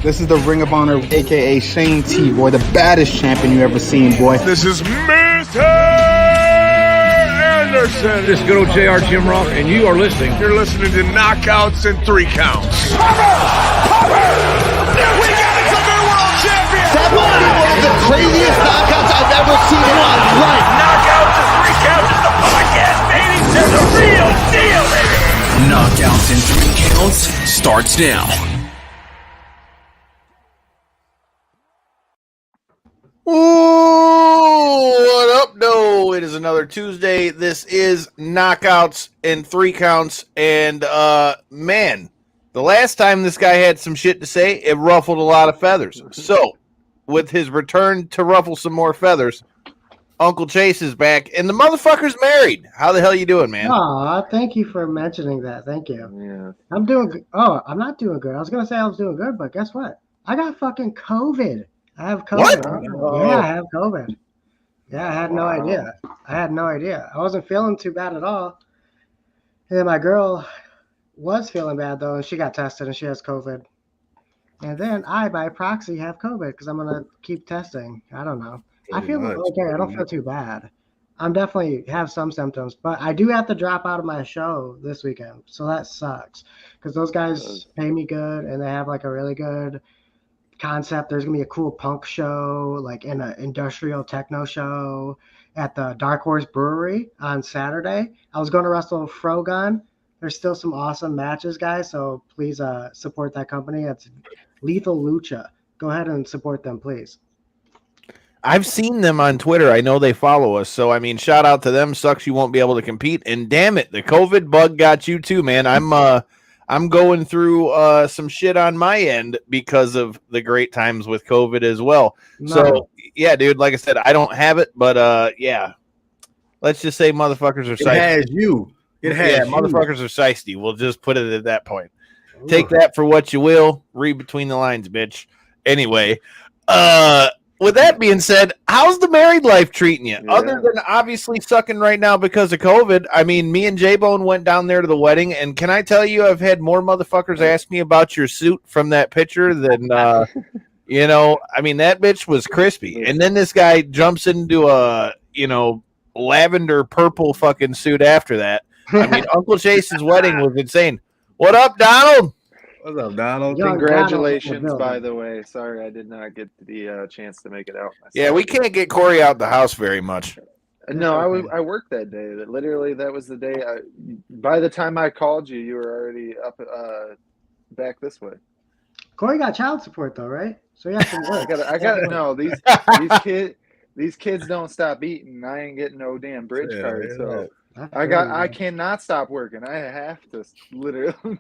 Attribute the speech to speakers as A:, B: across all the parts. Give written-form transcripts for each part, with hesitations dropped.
A: This is the Ring of Honor, a.k.a. Shane T, boy, the baddest champion you ever seen, boy.
B: This is Mr. Anderson.
C: This is good old JR Jim Ross, and you are listening.
B: You're listening to Knockouts and 3 Counts.
D: We got it, the new world champion!
E: That might be one of the craziest knockouts I've ever seen in my life.
D: Knockouts and 3 Counts is the podcast, baby! It's the real deal, baby!
F: Knockouts and 3 Counts starts now.
G: Ooh, what up? No, it is another Tuesday. This is Knockouts and 3 Counts. And, man, the last time this guy had some shit to say, it ruffled a lot of feathers. So, with his return to ruffle some more feathers, Uncle Chase is back, and the motherfucker's married. How the hell you doing, man?
H: Aw, thank you for mentioning that. Thank you.
G: Yeah.
H: I'm doing good. Oh, I'm not doing good. I was going to say I was doing good, but guess what? I got fucking COVID. I have COVID.
G: What?
H: Yeah, I have COVID. Yeah, I had no idea. I wasn't feeling too bad at all. And then my girl was feeling bad, though, and she got tested, and she has COVID. And then I, by proxy, have COVID because I'm going to keep testing. I don't know. I feel okay. I don't feel too bad. I'm definitely have some symptoms, but I do have to drop out of my show this weekend. So that sucks because those guys pay me good, and they have, like, a really good concept. There's gonna be a cool punk show, like in an industrial techno show at the Dark Horse Brewery on Saturday. I was going to wrestle Frogun. There's still some awesome matches, guys, so please support that company. It's Lethal Lucha. Go ahead and support them, please.
G: I've seen them on Twitter. I know they follow us, so I mean, shout out to them. Sucks you won't be able to compete, and damn it, the COVID bug got you too, man. I'm going through some shit on my end because of the great times with COVID as well.
H: No.
G: So, yeah, dude, like I said, I don't have it, but, yeah. Let's just say motherfuckers are
A: It has you.
G: Motherfuckers are shiesty. We'll just put it at that point. Ooh. Take that for what you will. Read between the lines, bitch. Anyway, with that being said, how's the married life treating you? Yeah. Other than obviously sucking right now because of COVID. I mean, me and J-Bone went down there to the wedding, and can I tell you, I've had more motherfuckers ask me about your suit from that picture than, you know, I mean, that bitch was crispy. And then this guy jumps into a, you know, lavender purple fucking suit after that. I mean, Uncle Chase's wedding was insane. What up, Donald?
I: What's up, Donald?
J: Congratulations, by the way. Sorry, I did not get the chance to make it out myself.
G: Yeah, we can't get Corey out the house very much.
J: No, I worked that day. That was the day. By the time I called you, you were already up back this way.
H: Corey got child support though, right? So yeah,
J: I gotta know these kids don't stop eating. I ain't getting no damn bridge card, so I cannot stop working. I have to literally.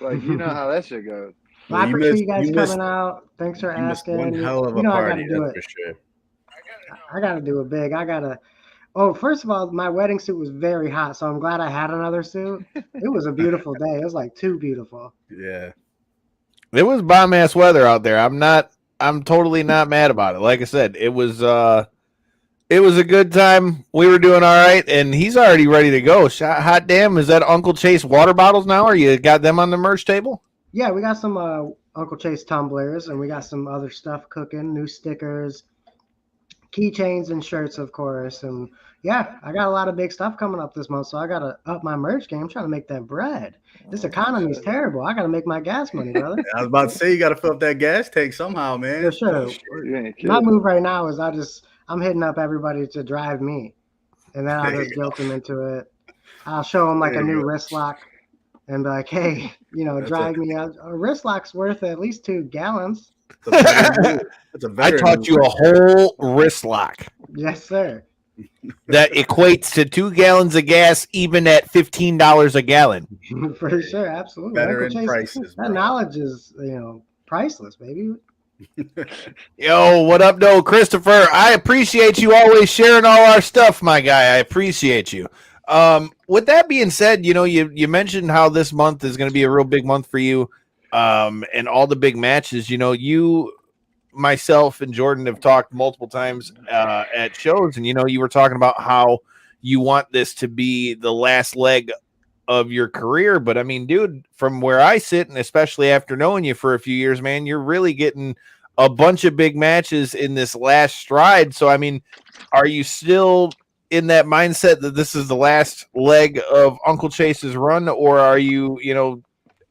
J: Like, you know how that shit goes.
H: Well, I appreciate you guys coming out. Thanks for asking.
I: One hell of a party,
H: I gotta do it.
I: For sure.
H: I gotta do it big. Oh, first of all, my wedding suit was very hot, so I'm glad I had another suit. It was a beautiful day. It was like too beautiful.
I: Yeah.
G: It was bomb ass weather out there. I'm totally not mad about it. Like I said, it was a good time. We were doing all right, and he's already ready to go. Hot damn, is that Uncle Chase water bottles now, or you got them on the merch table?
H: Yeah, we got some Uncle Chase tumblers, and we got some other stuff cooking, new stickers, keychains, and shirts, of course. And, yeah, I got a lot of big stuff coming up this month, so I got to up my merch game. I'm trying to make that bread. This economy is terrible. I got to make my gas money, brother.
I: I was about to say, you got to fill up that gas tank somehow, man.
H: For sure. My move right now is I'm hitting up everybody to drive me, and then I'll just guilt them into it. I'll show them like a new wrist lock and be like, hey, you know, drive me out. A wrist lock's worth at least 2 gallons.
G: I taught you a whole wrist lock.
H: Yes, sir.
G: That equates to 2 gallons of gas, even at $15 a gallon.
H: For sure, absolutely.
I: Better in prices.
H: That knowledge is, priceless, baby.
G: Yo, what up, no, Christopher? I appreciate you always sharing all our stuff, my guy. I appreciate you. With that being said, you mentioned how this month is going to be a real big month for you, and all the big matches. You, myself, and Jordan have talked multiple times at shows, and you were talking about how you want this to be the last leg of your career. But I mean, dude, from where I sit, and especially after knowing you for a few years, man, you're really getting a bunch of big matches in this last stride. So, I mean, are you still in that mindset that this is the last leg of Uncle Chase's run, or are you,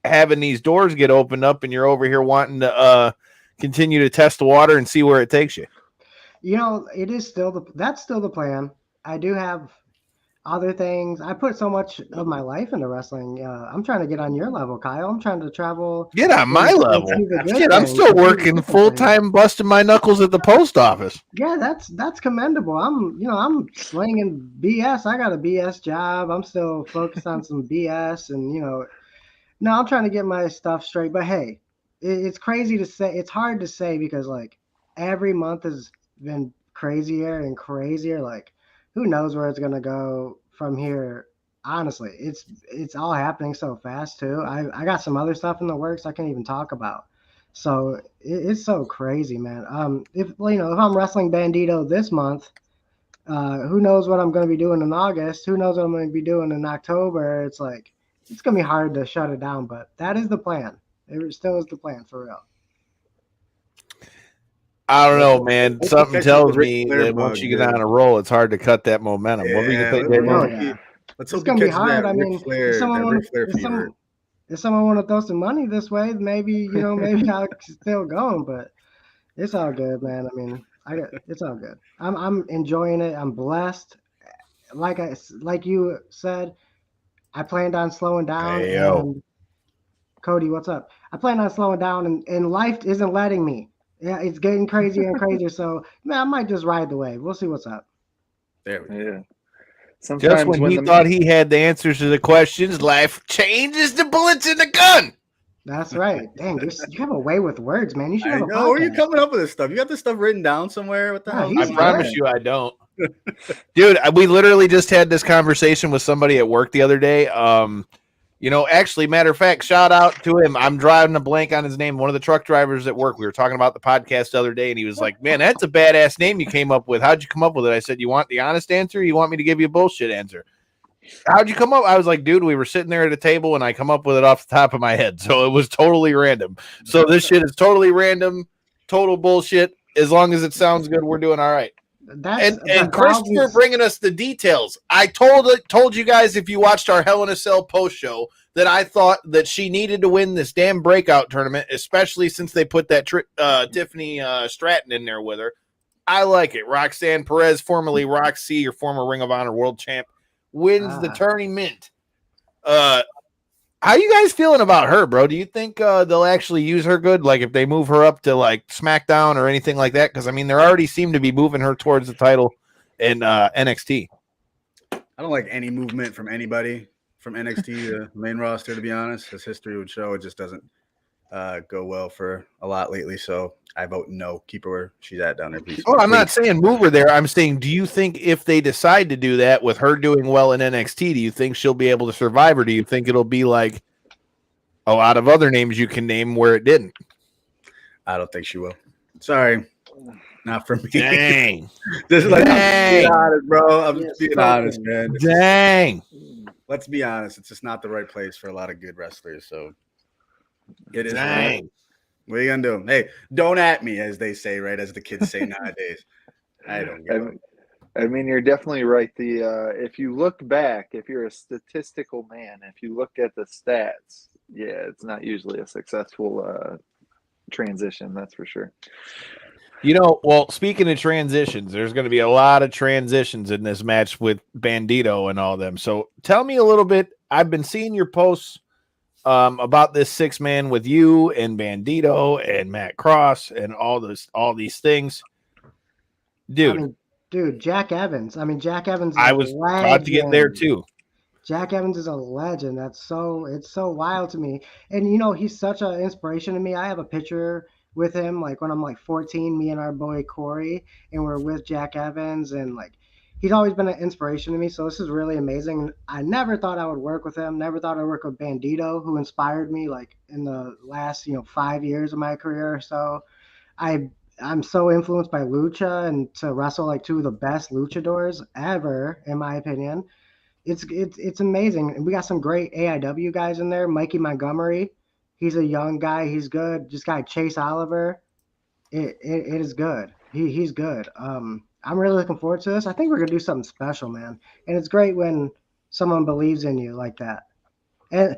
G: having these doors get opened up and you're over here wanting to continue to test the water and see where it takes you?
H: It is that's still the plan. I do have other things. I put so much of my life into wrestling. I'm trying to get on your level, Kyle. I'm trying to travel.
G: Get on my level. Shit, I'm still working full time, busting my knuckles at the post office.
H: Yeah, that's commendable. I'm slinging BS. I got a BS job. I'm still focused on some BS, and no, I'm trying to get my stuff straight. But hey, it's crazy to say. It's hard to say because like every month has been crazier and crazier. Like, who knows where it's gonna go from here? Honestly, it's all happening so fast too. I got some other stuff in the works I can't even talk about. So it's so crazy, man. If I'm wrestling Bandido this month, who knows what I'm going to be doing in August? Who knows what I'm going to be doing in October? It's like it's going to be hard to shut it down, but that is the plan. It still is the plan for real.
G: I don't know, man. Something tells me that once you get on a roll, it's hard to cut that momentum. What do you think, Devin?
I: Let's
H: it's going to be hard. I mean, if someone want to throw some money this way, maybe I'll still going, but it's all good, man. I mean, it's all good. I'm enjoying it. I'm blessed. Like you said, I planned on slowing down.
G: Hey,
H: and Cody, what's up? I planned on slowing down, and life isn't letting me. Yeah, it's getting crazier and crazier. So, man, I might just ride the wave. We'll see what's up.
I: There we go.
J: Yeah. Sometimes
G: just when he thought he had the answers to the questions, life changes the bullets in the gun.
H: That's right. Dang, you have a way with words, man. You should have a podcast.
I: Where are you coming up with this stuff? You got this stuff written down somewhere? What the hell?
G: I promise you I don't. Dude, we literally just had this conversation with somebody at work the other day. Actually, matter of fact, shout out to him. I'm driving a blank on his name. One of the truck drivers at work. We were talking about the podcast the other day, and he was like, man, that's a badass name you came up with. How'd you come up with it? I said, you want the honest answer? Or you want me to give you a bullshit answer? How'd you come up? I was like, dude, we were sitting there at a table, and I come up with it off the top of my head. So it was totally random. So this shit is totally random, total bullshit. As long as it sounds good, we're doing all right. And Christopher bringing us the details. I told you guys, if you watched our Hell in a Cell post show, that I thought that she needed to win this damn breakout tournament, especially since they put that Tiffany Stratton in there with her. I like it. Roxanne Perez, formerly Roxy, your former Ring of Honor world champ, wins the tournament. How you guys feeling about her, bro? Do you think they'll actually use her good? Like if they move her up to like SmackDown or anything like that? Because I mean, they already seem to be moving her towards the title in NXT.
I: I don't like any movement from anybody from NXT to main roster, to be honest. As history would show, it just doesn't go well for a lot lately. So I vote no. Keep her where she's at down there. Please.
G: Oh, I'm not saying move her there. I'm saying, do you think if they decide to do that with her doing well in NXT, do you think she'll be able to survive, or do you think it'll be like a lot of other names you can name where it didn't?
I: I don't think she will. Sorry. Not for me.
G: Dang.
I: Just like,
G: Dang.
I: I'm being honest, bro. I'm just being honest, man.
G: Dang.
I: Let's be honest. It's just not the right place for a lot of good wrestlers. So it is.
G: Dang.
I: What are you gonna do? Hey, don't at me, as they say, right? As the kids say nowadays. I don't get it.
J: I mean, you're definitely right. If you look back, if you're a statistical man, if you look at the stats, yeah, it's not usually a successful transition. That's for sure.
G: Well, speaking of transitions, there's going to be a lot of transitions in this match with Bandido and all them. So tell me a little bit. I've been seeing your posts about this 6-man with you and Bandido and Matt Cross and all these things. Dude,
H: Jack Evans. Jack Evans.
G: I was about to get there too.
H: Jack Evans is a legend. It's so wild to me. And he's such an inspiration to me. I have a picture with him, like when I'm like 14, me and our boy Corey, and we're with Jack Evans, and like he's always been an inspiration to me. So this is really amazing. I never thought I would work with him. Never thought I'd work with Bandido, who inspired me like in the last 5 years of my career or so. I'm so influenced by lucha and to wrestle like two of the best luchadors ever, in my opinion. it's amazing. And we got some great AIW guys in there. Mikey Montgomery, he's a young guy. He's good. Just got Chase Oliver. It is good. He's good. I'm really looking forward to this. I think we're gonna do something special, man. And it's great when someone believes in you like that. And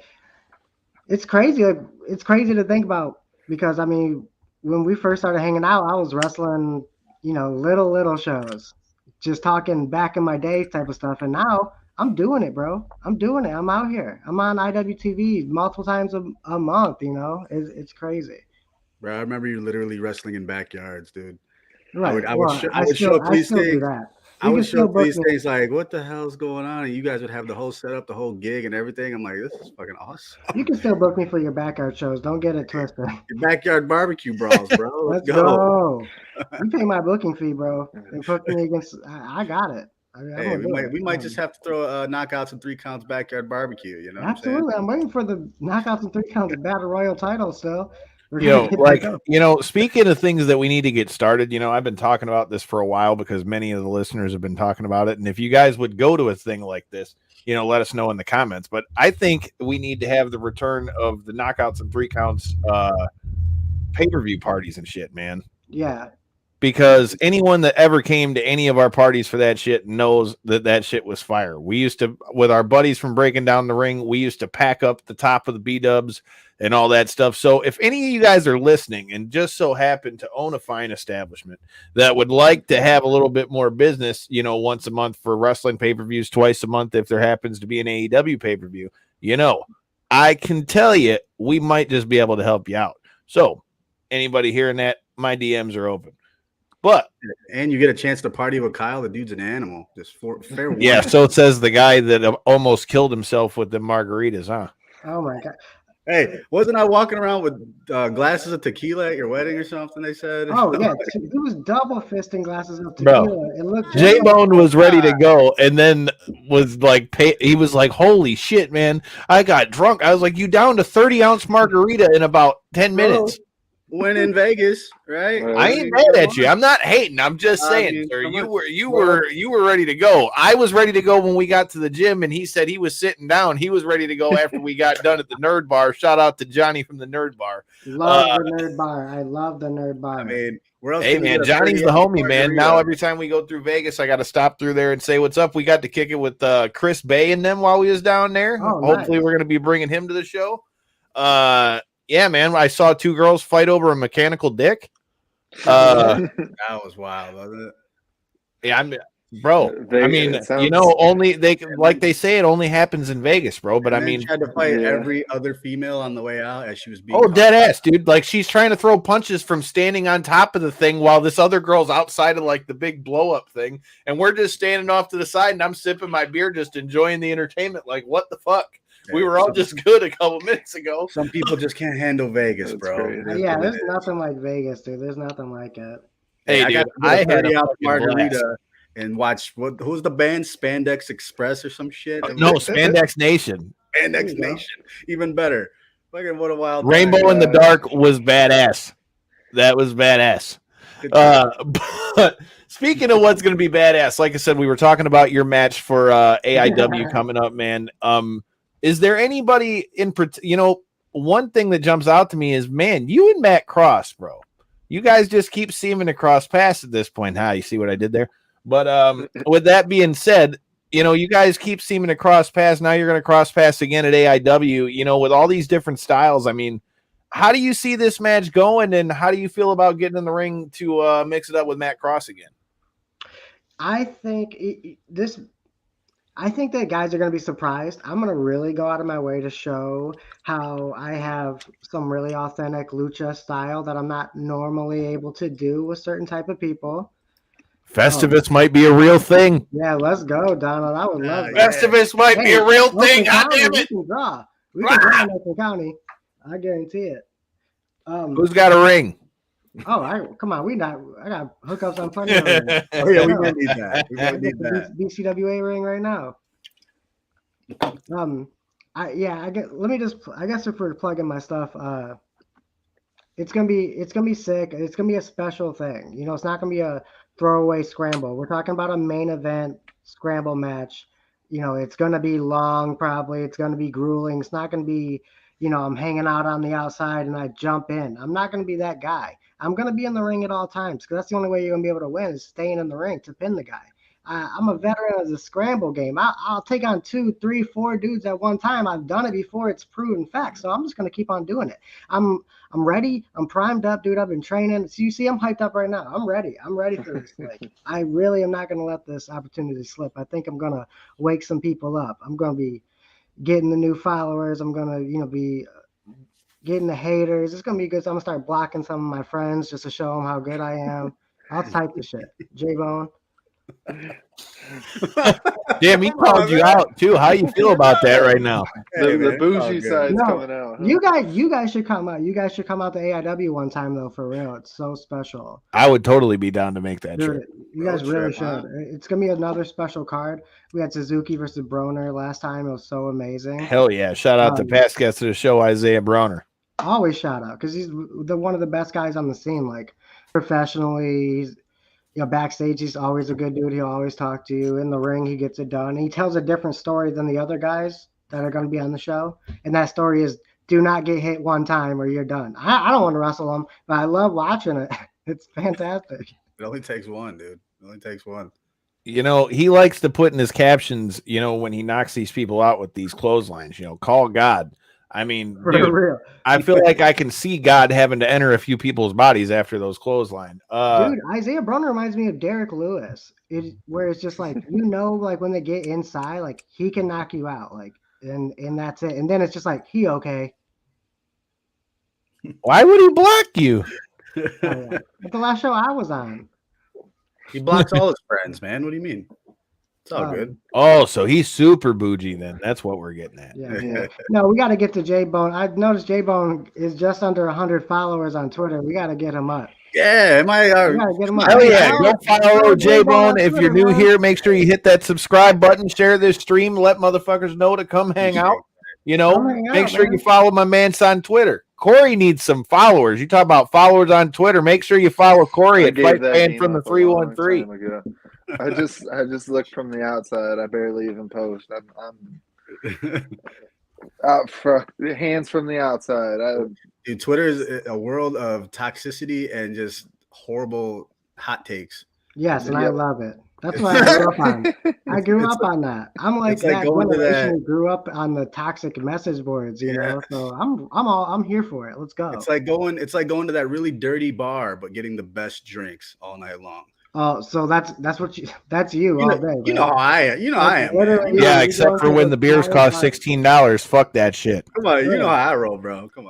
H: it's crazy. It's crazy to think about because I mean, when we first started hanging out, I was wrestling, little shows, just talking back in my days type of stuff. And now I'm doing it, bro. I'm doing it. I'm out here. I'm on IWTV multiple times a month. It's crazy.
I: Bro, I remember you literally wrestling in backyards, dude.
H: Right.
I: I would show up these things. I would show up these things like, what the hell's going on? And you guys would have the whole setup, the whole gig and everything. I'm like, this is fucking awesome.
H: You can still book me for your backyard shows. Don't get it twisted.
I: Your backyard barbecue brawls, bro.
H: Let's go. You pay my booking fee, bro. And put me against. I got it.
I: Hey, we might just have to throw knockouts and 3 counts backyard barbecue. You know?
H: Absolutely. I'm waiting for the knockouts and 3 counts battle royal title still.
G: Speaking of things that we need to get started, I've been talking about this for a while because many of the listeners have been talking about it. And if you guys would go to a thing like this, let us know in the comments. But I think we need to have the return of the knockouts and 3 counts pay-per-view parties and shit, man.
H: Yeah.
G: Because anyone that ever came to any of our parties for that shit knows that shit was fire. We used to, with our buddies from Breaking Down the Ring, we used to pack up the top of the B-dubs and all that stuff. So if any of you guys are listening and just so happen to own a fine establishment that would like to have a little bit more business, once a month for wrestling pay-per-views, twice a month if there happens to be an AEW pay-per-view, I can tell you we might just be able to help you out. So anybody hearing that, my DMs are open.
I: And you get a chance to party with Kyle. The dude's an animal. Just fair warning.
G: Yeah, so it says the guy that almost killed himself with the margaritas, huh?
H: Oh my god!
I: Hey, wasn't I walking around with glasses of tequila at your wedding or something? They said.
H: Oh yeah, he was double fisting glasses of tequila.
G: Bro,
H: it looked.
G: J-Bone was ready to go, and then was like, he was like, "Holy shit, man! I got drunk." I was like, "You downed a 30-ounce margarita in about 10 minutes."
I: When in Vegas, right?
G: I ain't mad at you. I'm not hating. I'm just saying, sir. You were ready to go. I was ready to go when we got to the gym, and he said he was sitting down. He was ready to go after we got done at the Nerd Bar. Shout out to Johnny from the Nerd Bar.
H: Love the Nerd Bar. I love the Nerd Bar.
I: I mean,
G: hey man, Johnny's the homie, man. Now every time we go through Vegas, I got to stop through there and say what's up. We got to kick it with Chris Bay and them while we was down there.
H: Oh,
G: hopefully, we're gonna be bringing him to the show. Yeah, man. I saw 2 girls fight over a mechanical dick.
I: That was wild, wasn't it?
G: Yeah, bro.
J: Vegas,
G: I mean,
J: sounds,
G: only they say it only happens in Vegas, bro. But I mean,
I: she had to fight every other female on the way out as she was being.
G: Oh, dead ass, dude! Like she's trying to throw punches from standing on top of the thing while this other girl's outside of like the big blow up thing, and we're just standing off to the side, and I'm sipping my beer, just enjoying the entertainment. Like, what the fuck? We were all just good a couple minutes ago.
I: Some people just can't handle Vegas, bro.
H: Yeah, there's nothing like Vegas, dude. There's nothing like it.
G: Hey, dude, I had a
I: margarita and watched who's the band? Spandex Express or some shit?
G: No, Spandex Nation.
I: Spandex Nation, even better. Fucking what a wild
G: Rainbow
I: time.
G: in the Dark was badass. That was badass. But speaking of what's going to be badass, like I said, we were talking about your match for AIW coming up, man. Is there anybody in one thing that jumps out to me is, man, you and Matt Cross, bro. You guys just keep seeming to cross paths at this point. You see what I did there? But with that being said, you guys keep seeming to cross paths. Now you're going to cross paths again at AIW, with all these different styles. I mean, how do you see this match going, and how do you feel about getting in the ring to mix it up with Matt Cross again?
H: I think that guys are going to be surprised. I'm going to really go out of my way to show how I have some really authentic lucha style that I'm not normally able to do with certain type of people.
G: Festivus might be a real thing.
H: Yeah, let's go, Donald. I would love that.
G: Festivus might be a real thing. God damn it.
H: We can draw. We can draw in Oakland County. I guarantee it.
G: Who's got a ring?
H: Oh, come on. I got hookups on plenty of rings.
I: Oh, yeah, we might need that. We might need that.
H: BCWA ring right now. I guess if we're plugging my stuff, it's gonna be sick. It's gonna be a special thing. It's not gonna be a throwaway scramble. We're talking about a main event scramble match it's going to be long, probably. It's going to be grueling. It's not going to be, I'm hanging out on the outside and I jump in. I'm not going to be that guy. I'm going to be in the ring at all times because that's the only way you're going to be able to win is staying in the ring to pin the guy. I'm a veteran of the scramble game. I'll take on 2, 3, 4 dudes at one time. I've done it before. It's proven fact. So I'm just going to keep on doing it. I'm ready. I'm primed up, dude. I've been training. So you see, I'm hyped up right now. I'm ready. I'm ready for this. I really am not going to let this opportunity slip. I think I'm going to wake some people up. I'm going to be getting the new followers. I'm going to, be getting the haters. It's going to be good. So I'm going to start blocking some of my friends just to show them how good I am. I'll type the shit. J-Bone.
G: Damn, he called you out too. How you feel about that right now?
J: The bougie side's coming out. Huh?
H: You guys should come out. You guys should come out to AIW one time though, for real. It's so special.
G: I would totally be down to make that
H: Dude,
G: trip.
H: you guys really should. It's gonna be another special card. We had Suzuki versus Broner last time. It was so amazing.
G: Hell yeah! Shout out to past guest of the show, Isaiah Broner.
H: Always shout out because he's one of the best guys on the scene. Like professionally, he's backstage, he's always a good dude. He'll always talk to you. In the ring, he gets it done. He tells a different story than the other guys that are going to be on the show. And that story is do not get hit one time or you're done. I don't want to wrestle him, but I love watching it. It's fantastic.
I: It only takes one, dude. It only takes one.
G: He likes to put in his captions, when he knocks these people out with these clotheslines, call God. I mean, dude, I feel like I can see God having to enter a few people's bodies after those clothesline.
H: Dude, Isaiah Broner reminds me of Derek Lewis. Where it's just like, like when they get inside, like he can knock you out, like, and that's it. And then it's just like, he okay.
G: Why would he block you?
H: At the last show I was on.
I: He blocks all his friends, man. What do you mean? It's all good.
G: Oh, so he's super bougie then. That's what we're getting at.
H: Yeah. No, we got to get to J-Bone. I've noticed J-Bone is just under 100 followers on Twitter. We got to get him up.
I: Yeah,
H: we got to get him up.
G: Hell yeah. Go follow J-Bone. If you're new here, make sure you hit that subscribe button, share this stream, let motherfuckers know to come hang out. Make sure you follow my man's on Twitter. Corey needs some followers. You talk about followers on Twitter. Make sure you follow Corey at Fight Fan from the 313.
J: I just look from the outside. I barely even post. I'm out for hands from the outside.
I: Dude, Twitter is a world of toxicity and just horrible hot takes.
H: Yes, and I love it. That's what I grew up on. I grew up on that. I'm like that generation who grew up on the toxic message boards, So I'm here for it. Let's go.
I: It's like going to that really dirty bar, but getting the best drinks all night long.
H: Oh, so that's you all day.
I: You know how I am.
G: Yeah, except for when the beers cost $16. Fuck that shit.
I: Come on, you know how I roll, bro. Come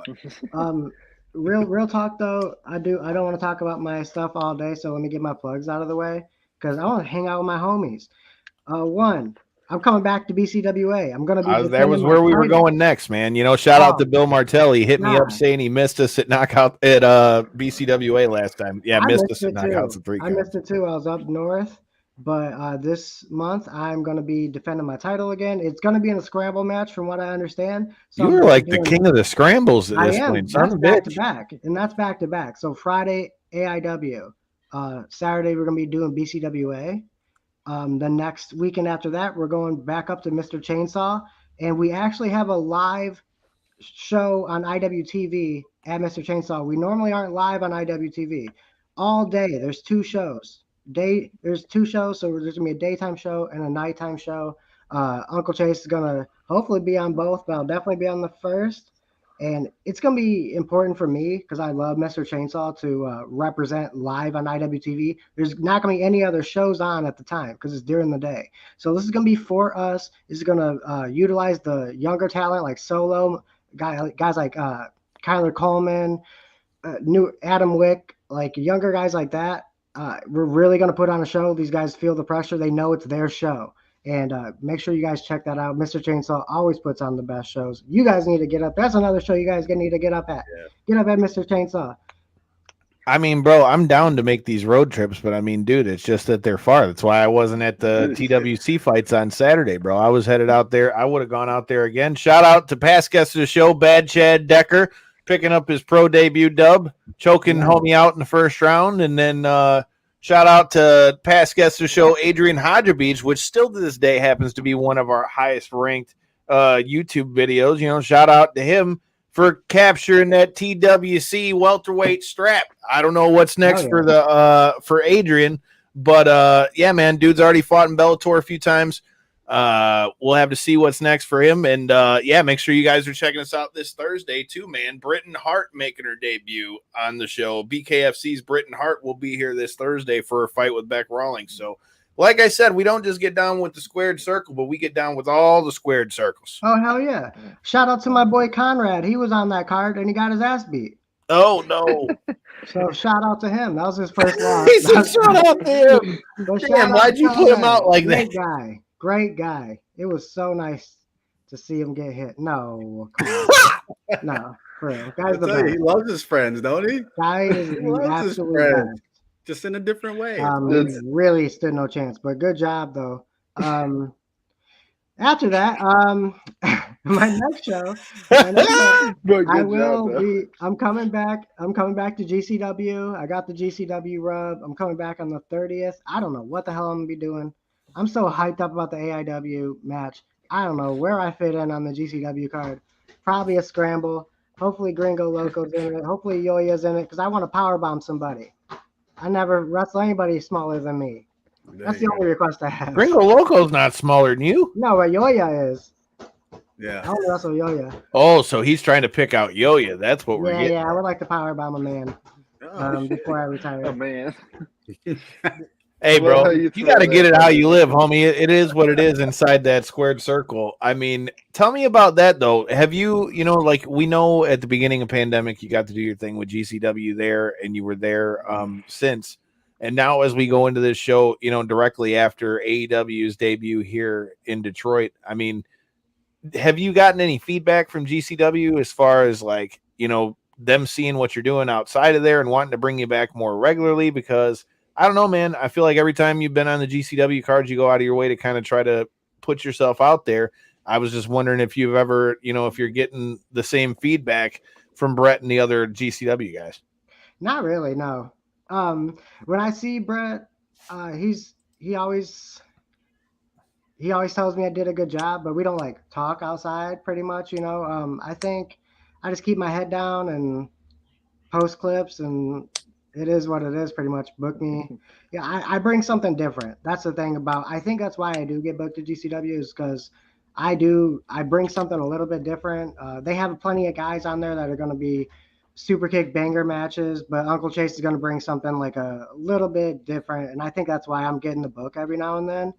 H: on. Real talk though. I don't want to talk about my stuff all day, so let me get my plugs out of the way because I want to hang out with my homies. One, I'm coming back to BCWA. I'm gonna be.
G: That was where we were going next, man. Shout out to Bill Martelli. Hit me up saying he missed us at knockout at BCWA last time. Yeah, missed us at knockouts at 3 counts.
H: I missed it too. I was up north, but this month I'm gonna be defending my title again. It's gonna be in a scramble match, from what I understand. So
G: you were like the king of the scrambles at this point.
H: That's back to back, and that's back to back. So Friday AIW, Saturday we're gonna be doing BCWA. The next weekend after that, we're going back up to Mr. Chainsaw, and we actually have a live show on IWTV at Mr. Chainsaw. We normally aren't live on IWTV all day. There's 2 shows. There's 2 shows, so there's gonna be a daytime show and a nighttime show. Uncle Chase is gonna hopefully be on both, but I'll definitely be on the first. And it's going to be important for me because I love Mr. Chainsaw to represent live on IWTV. There's not going to be any other shows on at the time because it's during the day. So this is going to be for us. This is going to utilize the younger talent like Solo, guys like Kyler Coleman, new Adam Wick, like younger guys like that. We're really going to put on a show. These guys feel the pressure. They know it's their show. And make sure you guys check that out. Mr. Chainsaw always puts on the best shows. You guys need to get up. That's another show you guys need to get up at. Yeah. Get up at Mr. Chainsaw.
G: I mean, bro, I'm down to make these road trips, but I mean, dude, it's just that they're far. That's why I wasn't at the TWC fights on Saturday, bro. I was headed out there. I would have gone out there again. Shout out to past guests of the show, Bad Chad Decker, picking up his pro debut dub, choking homie out in the first round, and then Shout out to past guest of the show, Adrian Hodgebeach, which still to this day happens to be one of our highest ranked YouTube videos. You know, shout out to him for capturing that TWC welterweight strap. I don't know what's next for Adrian, but yeah, man, dude's already fought in Bellator a few times. We'll have to see what's next for him. And yeah, make sure you guys are checking us out this Thursday too, man. Britton Hart making her debut on the show. BKFC's Britton Hart will be here this Thursday for a fight with Beck Rawlings. So like I said, we don't just get down with the squared circle, but we get down with all the squared circles.
H: Oh, hell yeah. Shout out to my boy Conrad. He was on that card and he got his ass beat.
G: Oh, no.
H: So shout out to him. That was his first loss.
G: He said shout out to him. Damn, why'd you put him out like that?
H: Great guy. It was so nice to see him get hit. No, no, for real. Guy's the best.
I: He loves his friends, don't he?
H: Guy is absolutely best.
I: Just in a different way.
H: He really stood no chance, but good job though. After that, my next show, I will be. I'm coming back. I'm coming back to GCW. I got the GCW rub. I'm coming back on the 30th. I don't know what the hell I'm gonna be doing. I'm so hyped up about the AIW match. I don't know where I fit in on the GCW card. Probably a scramble. Hopefully Gringo Loco's in it. Hopefully Yoya's in it because I want to powerbomb somebody. I never wrestle anybody smaller than me. That's the only request I have.
G: Gringo Loco's not smaller than you.
H: No, but Yoya is.
I: Yeah.
H: I want to wrestle Yoya.
G: Oh, so he's trying to pick out Yoya. That's what we're getting.
H: Yeah, I would like to powerbomb a man before I retire.
J: Oh, man.
G: Hey, bro, you got to get it how you live, homie. It is what it is inside that squared circle. I mean, tell me about that, though. Have you, like we know at the beginning of pandemic, you got to do your thing with GCW there, and you were there since. And now as we go into this show, directly after AEW's debut here in Detroit, I mean, have you gotten any feedback from GCW as far as them seeing what you're doing outside of there and wanting to bring you back more regularly? Because I don't know, man. I feel like every time you've been on the GCW cards, you go out of your way to kind of try to put yourself out there. I was just wondering if you've ever, if you're getting the same feedback from Brett and the other GCW guys.
H: Not really, no. When I see Brett, he always tells me I did a good job, but we don't talk outside pretty much, I think I just keep my head down and post clips, and it is what it is pretty much. Book me. Yeah, I bring something different. That's the thing I think that's why I do get booked to GCW is because I bring something a little bit different. They have plenty of guys on there that are going to be super kick banger matches, but Uncle Chase is going to bring something a little bit different, and I think that's why I'm getting the book every now and then.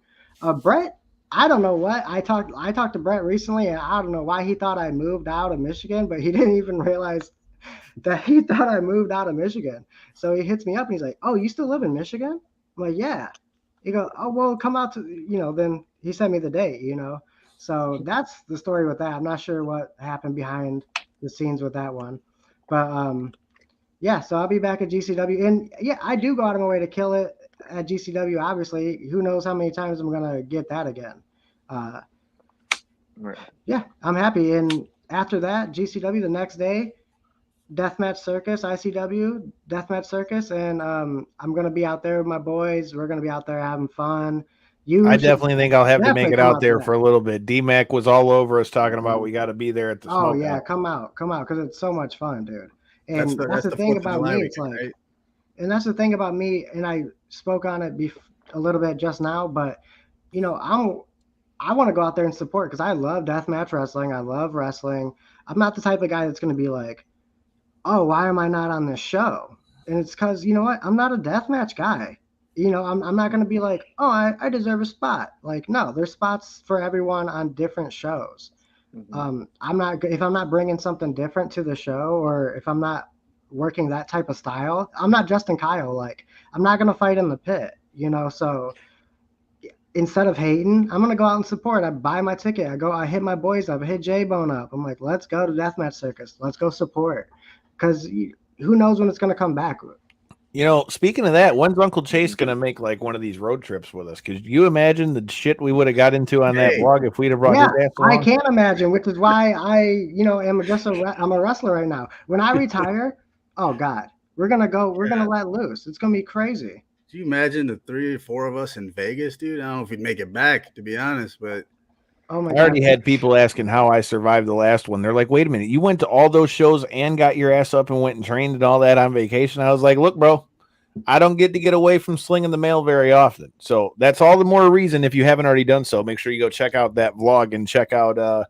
H: Brett, I don't know what I talked to Brett recently, and I don't know why he thought I moved out of Michigan, but he didn't even realize that he thought I moved out of Michigan. So he hits me up and he's like, "Oh, you still live in Michigan?" I'm like, "Yeah." He goes, "Oh, well, come out to then he sent me the date, So that's the story with that. I'm not sure what happened behind the scenes with that one. But yeah, so I'll be back at GCW, and yeah, I do go out of my way to kill it at GCW. Obviously, who knows how many times I'm gonna get that again.
J: Right.
H: Yeah, I'm happy. And after that, GCW the next day, Deathmatch Circus, ICW Deathmatch Circus, and I'm gonna be out there with my boys. We're gonna be out there having fun.
G: I definitely think I'll have to make it out there for a little bit. D-Mac was all over us talking about we got to be there at the
H: smoke out. Come out, because it's so much fun, dude. And that's the thing about me. It's right? And that's the thing about me. And I spoke on it a little bit just now, but I want to go out there and support because I love deathmatch wrestling. I love wrestling. I'm not the type of guy that's going to be like, "Oh, why am I not on this show?" And it's because I'm not a deathmatch guy. I'm not going to be like, "Oh, I deserve a spot." No, there's spots for everyone on different shows. Mm-hmm. If I'm not bringing something different to the show, or if I'm not working that type of style, I'm not Justin Kyle. I'm not going to fight in the pit, So instead of hating, I'm going to go out and support. I buy my ticket. I hit my boys up. I hit J-Bone up. I'm like, let's go to Deathmatch Circus. Let's go support. Because who knows when it's going to come back.
G: Speaking of that, when's Uncle Chase going to make one of these road trips with us? Because you imagine the shit we would have got into on that vlog if we'd have brought his ass along?
H: I can't imagine, which is why I'm a wrestler right now. When I retire, oh God, we're going to let loose. It's going to be crazy.
I: Do you imagine the 3 or 4 of us in Vegas, dude? I don't know if we'd make it back, to be honest, but
H: Oh my
G: I already
H: God.
G: had people asking how I survived the last one. They're like, wait a minute, you went to all those shows and got your ass up and went and trained and all that on vacation? I was like, look, bro, I don't get away from slinging the mail very often. So that's all the more reason, if you haven't already done so, make sure you go check out that vlog and check out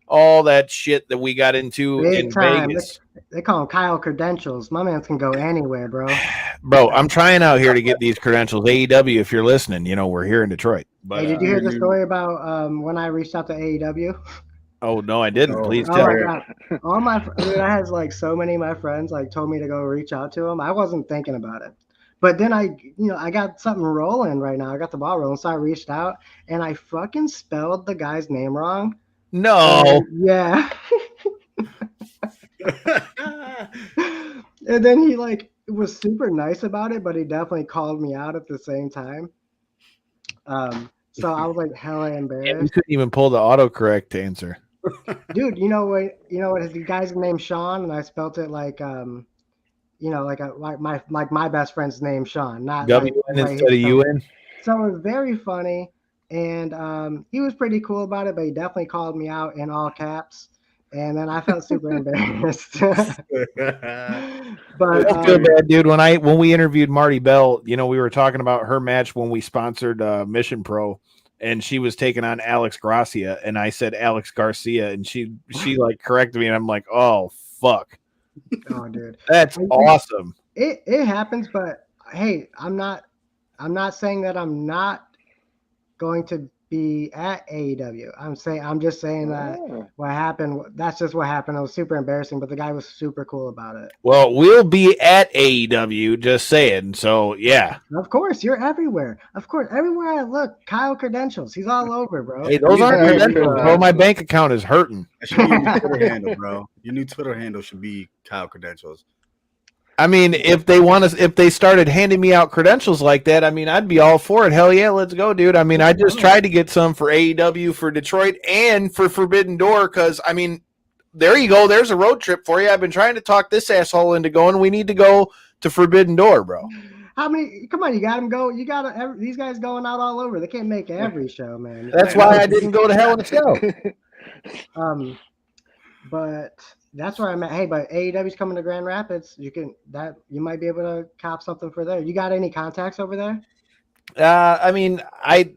G: all that shit that we got into
H: Big
G: in
H: time.
G: Vegas.
H: They call him Kyle Credentials. My man can go anywhere, bro.
G: Bro, I'm trying out here to get these credentials. AEW, if you're listening, we're here in Detroit. But
H: Hey, did you hear the story about when I reached out to AEW?
G: oh no, I didn't. Please
H: Oh
G: tell.
H: my God. I had like so many of my friends like told me to go reach out to him. I wasn't thinking about it. But then I got something rolling right now. I got the ball rolling. So I reached out and I fucking spelled the guy's name wrong.
G: No.
H: Yeah. And then he like was super nice about it, but he definitely called me out at the same time. So I was like hella embarrassed.
G: You couldn't even pull the autocorrect answer.
H: Dude, you know what the guy's named Sean, and I spelt it like like my best friend's name Sean, not
G: W instead of UN.
H: So it was very funny, and he was pretty cool about it, but he definitely called me out in all caps, and then I felt super embarrassed. But
G: Don't feel bad, dude. When we interviewed Marty Bell, we were talking about her match when we sponsored Mission Pro, and she was taking on Alex Garcia, and I said Alex Garcia, and she like corrected me, and I'm like, oh fuck.
H: Oh, dude,
G: that's awesome.
H: It happens, but hey, I'm not saying that I'm not going to be at AEW. I'm just saying that what happened. That's just what happened. It was super embarrassing, but the guy was super cool about it.
G: Well, we'll be at AEW. Just saying. So yeah.
H: Of course, you're everywhere. Of course, everywhere I look, Kyle Credentials. He's all over, bro.
G: Hey, those aren't credentials, bro. My bank account is hurting.
I: That should be your new Twitter handle, bro. Your new Twitter handle should be Kyle Credentials.
G: I mean, if they started handing me out credentials like that, I mean, I'd be all for it. Hell yeah, let's go, dude. I mean, I just tried to get some for AEW, for Detroit, and for Forbidden Door, because, I mean, there you go. There's a road trip for you. I've been trying to talk this asshole into going. We need to go to Forbidden Door, bro.
H: How many? Come on, you got them go. You got these guys going out all over. They can't make every show, man.
G: That's why I didn't go to Hell in a Cell.
H: But that's where I'm at. Hey, but AEW's coming to Grand Rapids. You might be able to cop something for there. You got any contacts over there?
G: I mean, a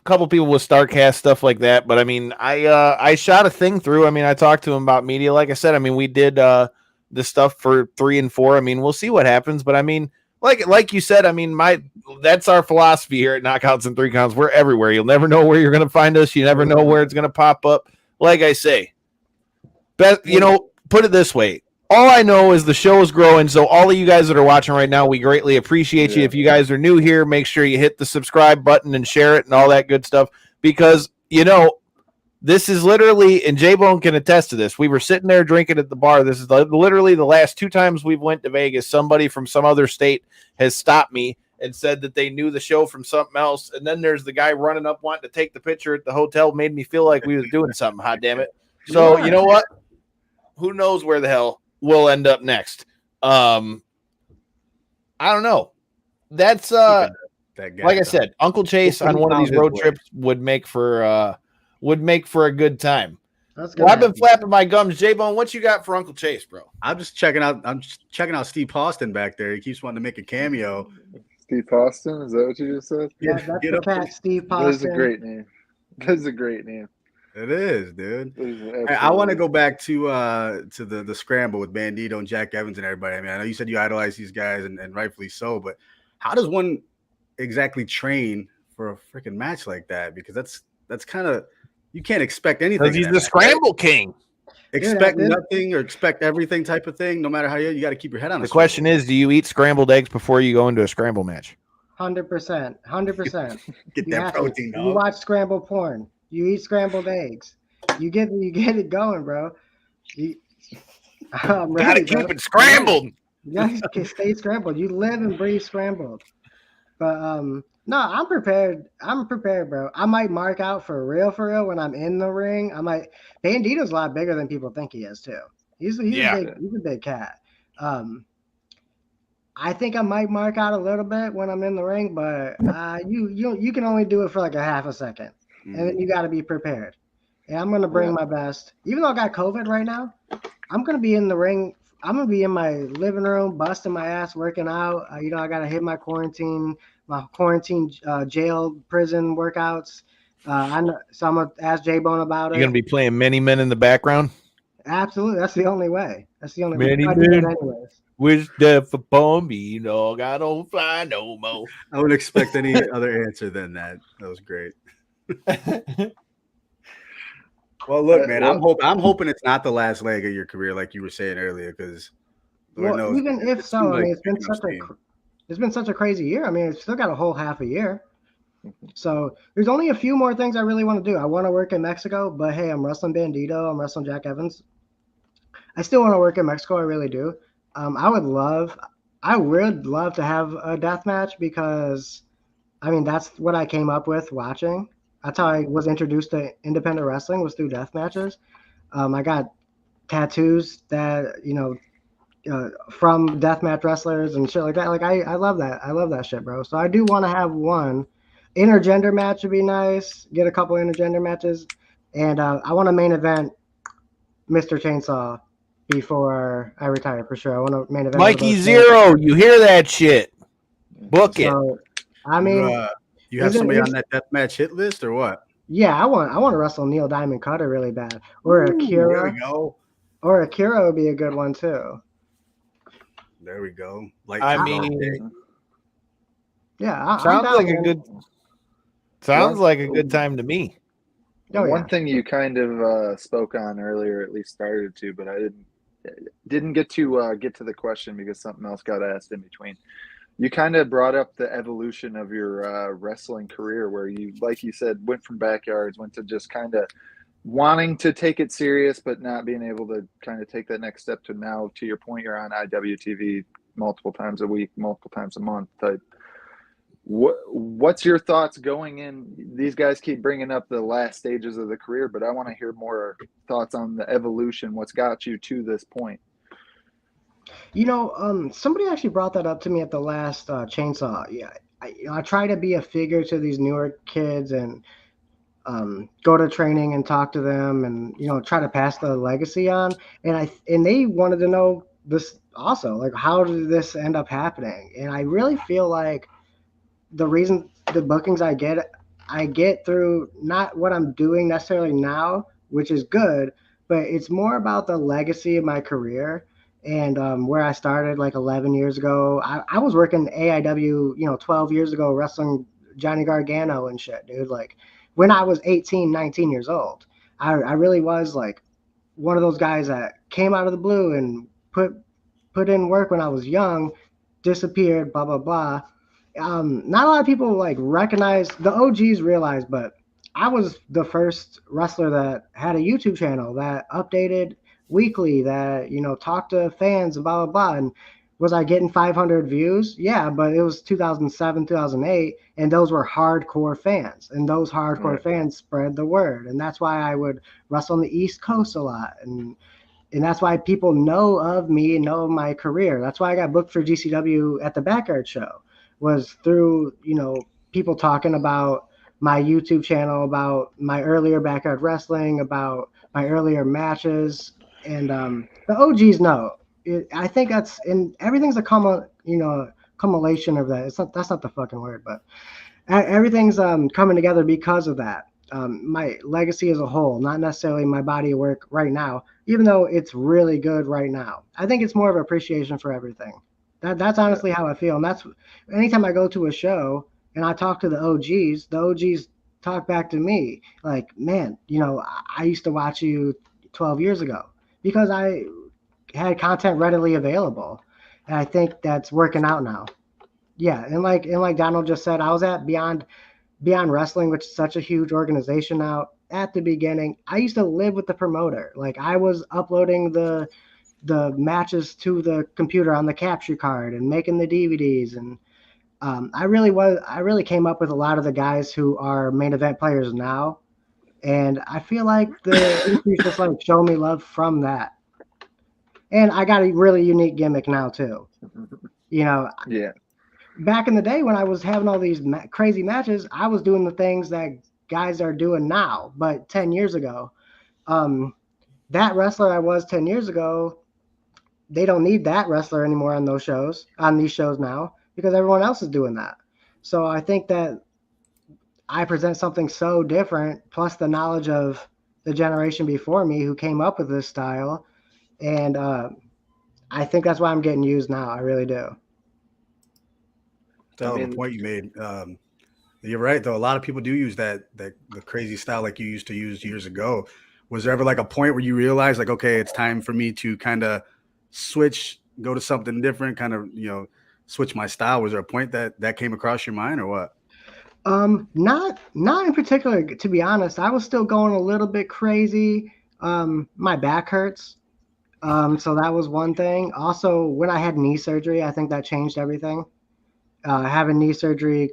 G: couple people with StarCast, stuff like that. But I mean, I shot a thing through. I mean, I talked to him about media. Like I said, I mean, we did the stuff for 3 and 4. I mean, we'll see what happens. But I mean, like you said, I mean, that's our philosophy here at Knockouts and 3 Counts. We're everywhere. You'll never know where you're going to find us. You never know where it's going to pop up. Like I say, put it this way. All I know is the show is growing, so all of you guys that are watching right now, we greatly appreciate you. If you guys are new here, make sure you hit the subscribe button and share it and all that good stuff, because, this is literally, and J-Bone can attest to this, we were sitting there drinking at the bar. This is literally the last 2 times we've went to Vegas. Somebody from some other state has stopped me and said that they knew the show from something else, and then there's the guy running up wanting to take the picture at the hotel. Made me feel like we was doing something, hot damn it. So, you know what? Who knows where the hell we'll end up next? I don't know. That's like I said, Uncle Chase on one of these road trips would make for a good time. Well, I've been flapping my gums. J-Bone, what you got for Uncle Chase, bro?
I: I'm just checking out Steve Poston back there. He keeps wanting to make a cameo.
J: Steve Poston, is that what you just said?
H: Yeah, that's the cat, Steve Poston.
J: That is a great name. That is a great name.
I: It is, dude. I want to go back to the scramble with Bandido and Jack Evans and everybody. I mean, I know you said you idolize these guys, and rightfully so, but how does one exactly train for a freaking match like that? Because that's kind of, you can't expect anything.
G: Because he's the scramble king.
I: Expect nothing or expect everything type of thing. No matter how you got to keep your head on.
G: The question is, do you eat scrambled eggs before you go into a scramble match?
H: 100%. 100%.
I: Get that protein.
H: You watch scrambled porn. You eat scrambled eggs. You get it going, bro.
G: Gotta keep it scrambled.
H: You gotta stay scrambled. You live and breathe scrambled. But no, I'm prepared. I'm prepared, bro. I might mark out for real when I'm in the ring. Bandido's a lot bigger than people think he is too. He's a big cat. I think I might mark out a little bit when I'm in the ring, but you can only do it for like a half a second, and then you got to be prepared. And I'm gonna bring my best. Even though I got COVID right now, I'm gonna be in the ring. I'm gonna be in my living room, busting my ass, working out. I gotta hit my quarantine jail, prison workouts. So I'm gonna ask J-Bone about it.
G: You're gonna be playing Many Men in the background.
H: Absolutely, that's the only way. That's the only
G: Many
H: way. I do it
G: men.
H: anyways.
G: Wish death upon me, dog. I don't fly no more.
I: I would expect any other answer than that. That was great. Well, look, man, I'm hoping it's not the last leg of your career, like you were saying earlier, because
H: even if so, I mean, it's been such a crazy year. I mean, it's still got a whole half a year. So there's only a few more things I really want to do. I want to work in Mexico, but hey, I'm wrestling Bandido. I'm wrestling Jack Evans. I still want to work in Mexico. I really do. I would love to have a death match because, I mean, that's what I came up with watching. That's how I was introduced to independent wrestling, was through death matches. I got tattoos that, from deathmatch wrestlers and shit like that. Like I love that. I love that shit, bro. So I do want to have one intergender match would be nice. Get a couple intergender matches, and I want to main event Mr. Chainsaw before I retire for sure. I want to main event
G: Mikey Zero. You hear that shit? Book it.
H: I mean,
I: you have somebody on that deathmatch hit list or what?
H: Yeah, I want to wrestle Neil Diamond Cutter really bad, or Akira.
I: There we go.
H: Or Akira would be a good one too.
I: There we go.
G: Sounds like a good time to me.
J: One thing you kind of spoke on earlier, at least started to, but I didn't get to the question because something else got asked in between. You kind of brought up the evolution of your wrestling career, where you, like you said, went from backyards, went to just kind of wanting to take it serious, but not being able to kind of take that next step to now, to your point, you're on IWTV multiple times a week, multiple times a month type. What's your thoughts going in? These guys keep bringing up the last stages of the career, but I want to hear more thoughts on the evolution. What's got you to this point?
H: Somebody actually brought that up to me at the last Chainsaw. Yeah, I try to be a figure to these newer kids and go to training and talk to them and try to pass the legacy on. And they wanted to know this also, like, how did this end up happening? And I really feel like the reason the bookings I get through not what I'm doing necessarily now, which is good, but it's more about the legacy of my career and where I started like 11 years ago. I was working AIW, 12 years ago, wrestling Johnny Gargano and shit, dude. Like when I was 18, 19 years old, I really was like one of those guys that came out of the blue and put in work when I was young, disappeared, blah, blah, blah. Not a lot of people like recognize, the OGs realize, but I was the first wrestler that had a YouTube channel that updated weekly, that talked to fans and blah blah blah. And was I getting 500 views? Yeah, but it was 2007, 2008, and those were hardcore fans, and those hardcore fans spread the word, and that's why I would wrestle on the East Coast a lot, and that's why people know of me and know of my career. That's why I got booked for GCW at the Backyard Show, was through, people talking about my YouTube channel, about my earlier backyard wrestling, about my earlier matches. And the OGs know. I think that's, and everything's a cumulation of that. That's not the fucking word, but everything's coming together because of that. My legacy as a whole, not necessarily my body of work right now, even though it's really good right now. I think it's more of appreciation for everything. That's honestly how I feel. And that's anytime I go to a show and I talk to the OGs talk back to me like, man, I used to watch you 12 years ago because I had content readily available. And I think that's working out now. Yeah. And like Donald just said, I was at Beyond Wrestling, which is such a huge organization now. At the beginning, I used to live with the promoter. Like I was uploading the matches to the computer on the capture card and making the DVDs. And I really came up with a lot of the guys who are main event players now. And I feel like the increase just like show me love from that. And I got a really unique gimmick now too.
J: Yeah.
H: Back in the day when I was having all these crazy matches, I was doing the things that guys are doing now, but 10 years ago. That wrestler I was 10 years ago, they don't need that wrestler anymore on these shows now, because everyone else is doing that. So I think that I present something so different, plus the knowledge of the generation before me who came up with this style. And I think that's why I'm getting used now. I really do.
I: Hell of a point you made. You're right, though. A lot of people do use the crazy style like you used to use years ago. Was there ever like a point where you realized, like, okay, it's time for me to kind of switch, go to something different, kind of, switch my style? Was there a point that came across your mind, or what?
H: Not in particular, to be honest. I was still going a little bit crazy. My back hurts. So that was one thing. Also, when I had knee surgery, I think that changed everything. Having knee surgery,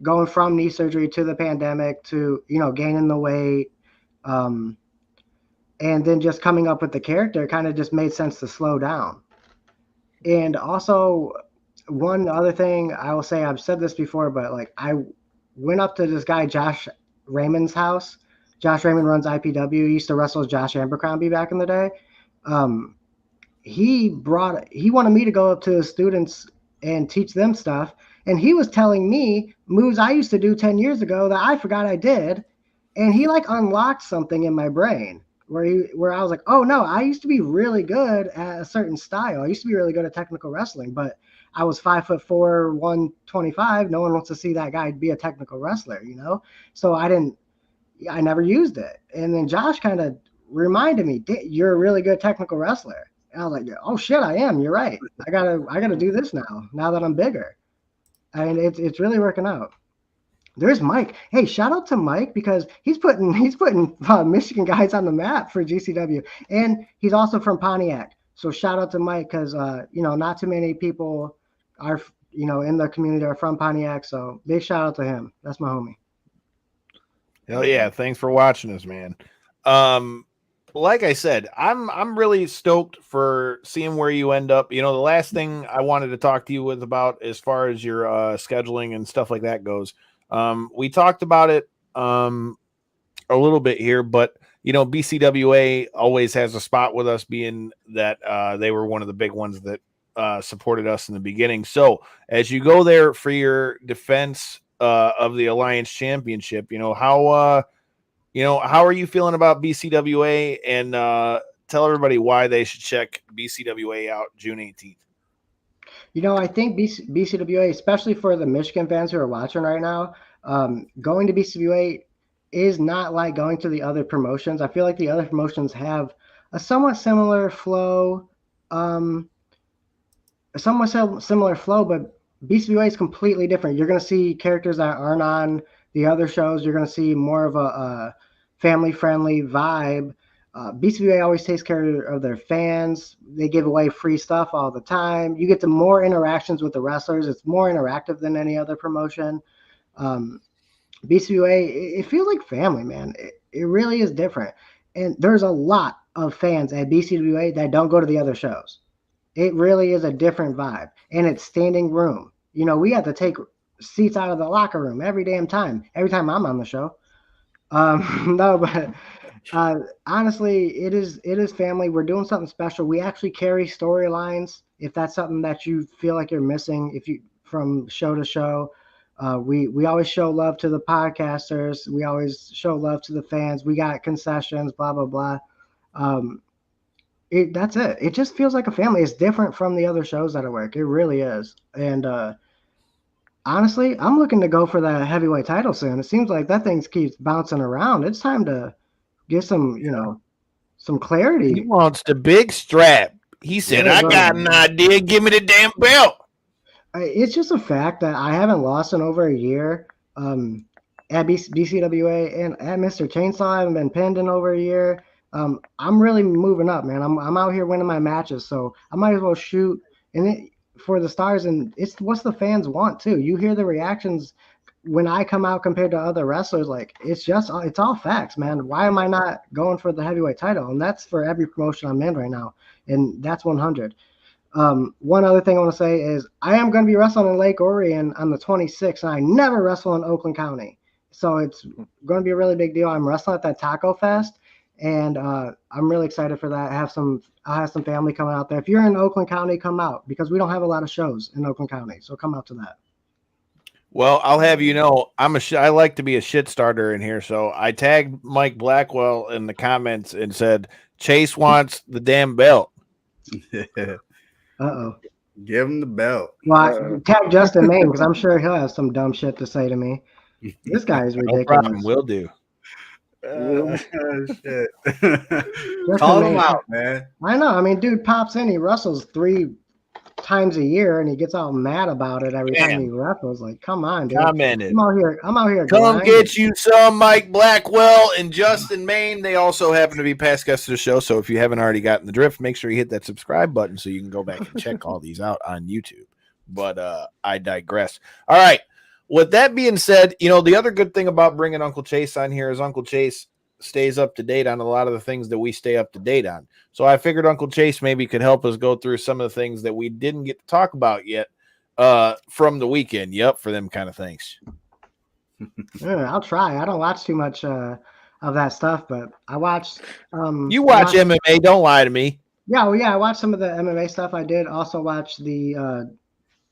H: going from knee surgery to the pandemic to, gaining the weight, and then just coming up with the character kind of just made sense to slow down. And also, one other thing I will say, I've said this before, but like I went up to this guy, Josh Raymond's house. Josh Raymond runs IPW. He used to wrestle with Josh Abercrombie back in the day. He wanted me to go up to his students and teach them stuff. And he was telling me moves I used to do 10 years ago that I forgot I did. And he like unlocked something in my brain where I was like, oh no, I used to be really good at a certain style. I used to be really good at technical wrestling, but I was 5'4", 125. No one wants to see that guy be a technical wrestler, So I never used it. And then Josh kind of reminded me, you're a really good technical wrestler. And I was like, oh shit, I am. You're right. I gotta do this now that I'm bigger. I mean, it's really working out. There's Mike. Hey, shout out to Mike, because he's putting Michigan guys on the map for GCW, and he's also from Pontiac. So shout out to Mike, because not too many people are in the community are from Pontiac. So big shout out to him. That's my homie.
G: Hell yeah! Thanks for watching us, man. Like I said, I'm really stoked for seeing where you end up. The last thing I wanted to talk to you about as far as your scheduling and stuff like that goes. We talked about it a little bit here, but BCWA always has a spot with us, being that they were one of the big ones that supported us in the beginning. So as you go there for your defense of the Alliance Championship, how are you feeling about BCWA? And tell everybody why they should check BCWA out June 18th.
H: I think BCWA, especially for the Michigan fans who are watching right now, going to BCWA is not like going to the other promotions. I feel like the other promotions have a somewhat similar flow, but BCWA is completely different. You're going to see characters that aren't on the other shows. You're going to see more of a family-friendly vibe. BCWA always takes care of their fans. They give away free stuff all the time. You get to more interactions with the wrestlers. It's more interactive than any other promotion. BCWA, it feels like family, man. It really is different. And there's a lot of fans at BCWA that don't go to the other shows. It really is a different vibe. And it's standing room. We have to take seats out of the locker room every damn time. Every time I'm on the show. No, but honestly, it is family. We're doing something special. We actually carry storylines. If that's something that you feel like you're missing, from show to show, we always show love to the podcasters. We always show love to the fans. We got concessions, blah blah blah. That's it. It just feels like a family. It's different from the other shows that I work. It really is. And honestly, I'm looking to go for that heavyweight title soon. It seems like that thing keeps bouncing around. It's time to get some clarity.
G: He wants the big strap. He said, I got an idea. Give me the damn belt.
H: It's just a fact that I haven't lost in over a year at BCWA, and at Mr. Chainsaw, I haven't been pinned in over a year. I'm really moving up, man. I'm out here winning my matches, so I might as well shoot for the stars. And it's what the fans want too. You hear the reactions when I come out compared to other wrestlers. Like it's all facts, man. Why am I not going for the heavyweight title? And that's for every promotion I'm in right now, and that's 100. One other thing I want to say is I am going to be wrestling in Lake Orion on the 26th, and I never wrestle in Oakland County. So it's going to be a really big deal. I'm wrestling at that Taco Fest, and I'm really excited for that. I'll have some family coming out there. If you're in Oakland County, come out because we don't have a lot of shows in Oakland County. So come out to that.
G: Well, I'll have you know, I like to be a shit starter in here. So I tagged Mike Blackwell in the comments and said, Chase wants the damn belt.
H: Uh-oh.
I: Give him the belt.
H: Well, tag Justin Maine because I'm sure he'll have some dumb shit to say to me. This guy is ridiculous.
G: No problem. Will do.
I: Shit.
H: Justin
I: Call
H: Maine,
I: him out, man.
H: I know. I mean, dude pops in. He wrestles 3 times a year, and he gets all mad about it every time he wrestles. Like, come on, dude.
G: Commented.
H: I'm out here.
G: Come
H: grinding.
G: get you some Mike Blackwell and Justin Maine. They also happen to be past guests of the show. So if you haven't already gotten the drift, make sure you hit that subscribe button so you can go back and check all these out on YouTube. But I digress. All right. With that being said, you know, the other good thing about bringing Uncle Chase on here is Uncle Chase stays up to date on a lot of the things that we stay up to date on. So I figured Uncle Chase maybe could help us go through some of the things that we didn't get to talk about yet from the weekend. Yep, for them kind of things.
H: Yeah, I'll try. I don't watch too much of that stuff, but I watched.
G: You watch MMA? Don't lie to me.
H: Yeah, well, yeah, I watched some of the MMA stuff. I did also watch the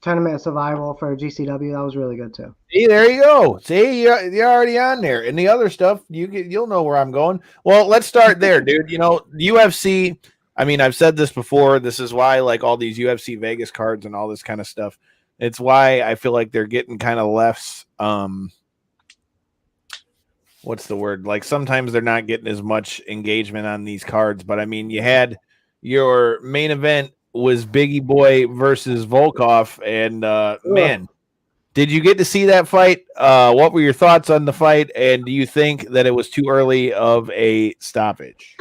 H: Tournament of Survival for GCW. That was really good too.
G: See, there you go. See, you're already on there. And the other stuff, you'll know where I'm going. Well, let's start there, dude. You know, UFC. I mean, I've said this before. This is why, like, all these UFC Vegas cards and all this kind of stuff. It's why I feel like they're getting kind of less. What's the word? Like, sometimes they're not getting as much engagement on these cards. But I mean, you had your main event was Biggie Boy versus Volkov, and man, did you get to see that fight? What were your thoughts on the fight, and do you think that it was too early of a stoppage?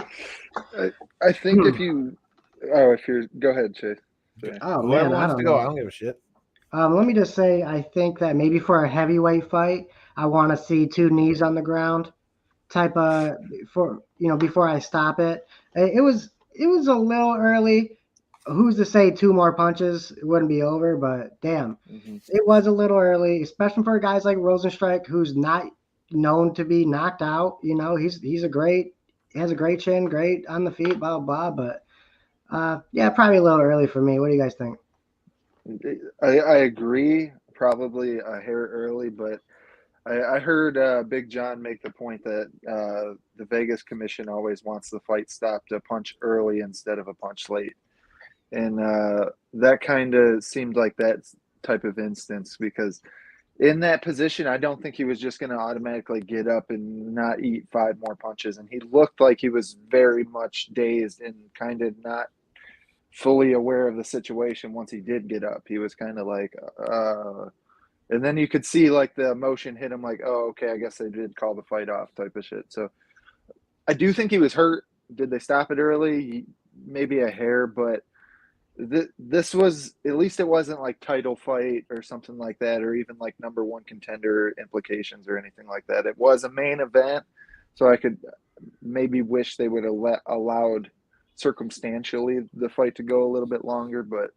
J: I think if you're go ahead, Chase.
H: Oh
G: Whoever
H: man,
G: wants to go, I don't give a shit.
H: Let me just say, I think that maybe for a heavyweight fight, I want to see 2 knees on the ground, type of before I stop it. It was a little early. Who's to say 2 more punches it wouldn't be over? But damn, It was a little early, especially for guys like Rosenstrike, who's not known to be knocked out. You know, he has a great chin, great on the feet, blah blah. But yeah, probably a little early for me. What do you guys think?
J: I agree. Probably a hair early, but I heard Big John make the point that the Vegas Commission always wants the fight stopped a punch early instead of a punch late. And that kind of seemed like that type of instance because in that position, I don't think he was just going to automatically get up and not eat 5 more punches. And he looked like he was very much dazed and kind of not fully aware of the situation once he did get up. He was kind of like, and then you could see like the emotion hit him like, oh, okay, I guess they did call the fight off type of shit. So I do think he was hurt. Did they stop it early? Maybe a hair, but this was, at least it wasn't like title fight or something like that, or even like number 1 contender implications or anything like that. It was a main event, so I could maybe wish they would have allowed circumstantially the fight to go a little bit longer, but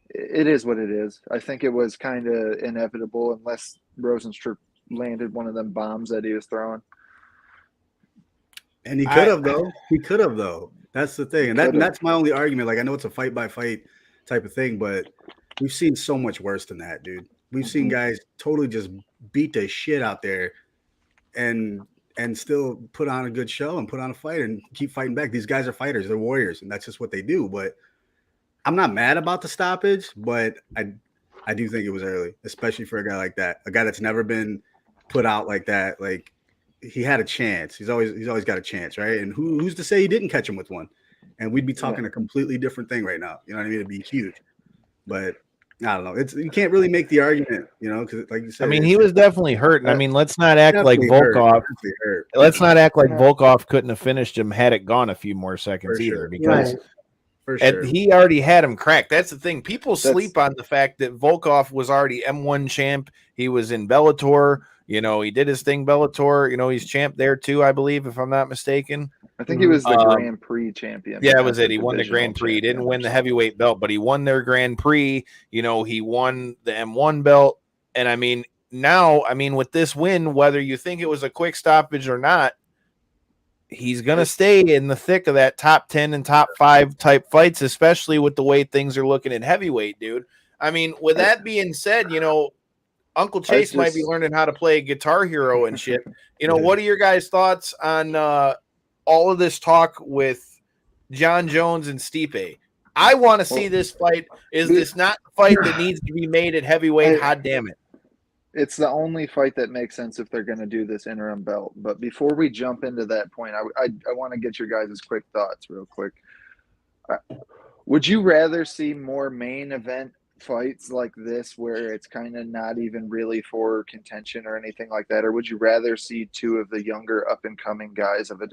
J: it is what it is. I think it was kind of inevitable unless Rosenstruck landed one of them bombs that he was throwing.
I: And he could have, though. He could have, though. That's the thing. And that's my only argument. Like, I know it's a fight-by-fight type of thing, but we've seen so much worse than that, dude. We've seen guys totally just beat the shit out there and still put on a good show and put on a fight and keep fighting back. These guys are fighters. They're warriors, and that's just what they do. But I'm not mad about the stoppage, but I do think it was early, especially for a guy like that, a guy that's never been put out like that. Like, he had a chance. He's always got a chance, right? And who's to say he didn't catch him with one? And we'd be talking a completely different thing right now. You know what I mean? It'd be huge. But I don't know. You can't really make the argument, you know, because like you said,
G: I mean, he was definitely hurt. And I mean, let's not act like Volkov. Let's not act like Volkov couldn't have finished him had it gone a few more seconds either, because he already had him cracked. That's the thing. People sleep on the fact that Volkov was already M1 champ. He was in Bellator. You know, he did his thing, Bellator. You know, he's champ there too, I believe, if I'm not mistaken.
J: I think he was the Grand Prix champion.
G: Yeah, it was it. He won the Grand Prix. He didn't win the heavyweight belt, but he won their Grand Prix. You know, he won the M1 belt. And I mean, now, with this win, whether you think it was a quick stoppage or not, he's going to stay in the thick of that top 10 and top 5 type fights, especially with the way things are looking at heavyweight, dude. I mean, with that being said, you know, Uncle Chase might be learning how to play Guitar Hero and shit. You know, what are your guys' thoughts on all of this talk with John Jones and Stipe? I want to see this fight. Is this not the fight that needs to be made at heavyweight? God damn it.
J: It's the only fight that makes sense if they're going to do this interim belt. But before we jump into that point, I want to get your guys' quick thoughts real quick. Would you rather see more main event fights like this where it's kind of not even really for contention or anything like that? Or would you rather see two of the younger up-and-coming guys of a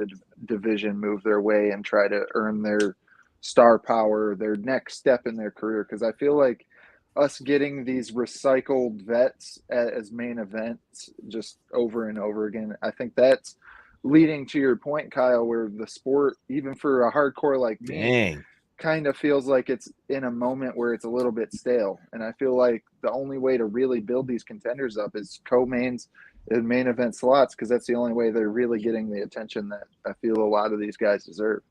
J: division move their way and try to earn their star power, their next step in their career? Because I feel like us getting these recycled vets as main events just over and over again, I think that's leading to your point, Kyle, where the sport, even for a hardcore like me, kind of feels like it's in a moment where it's a little bit stale. And I feel like the only way to really build these contenders up is co-mains and main event slots, because that's the only way they're really getting the attention that I feel a lot of these guys deserve.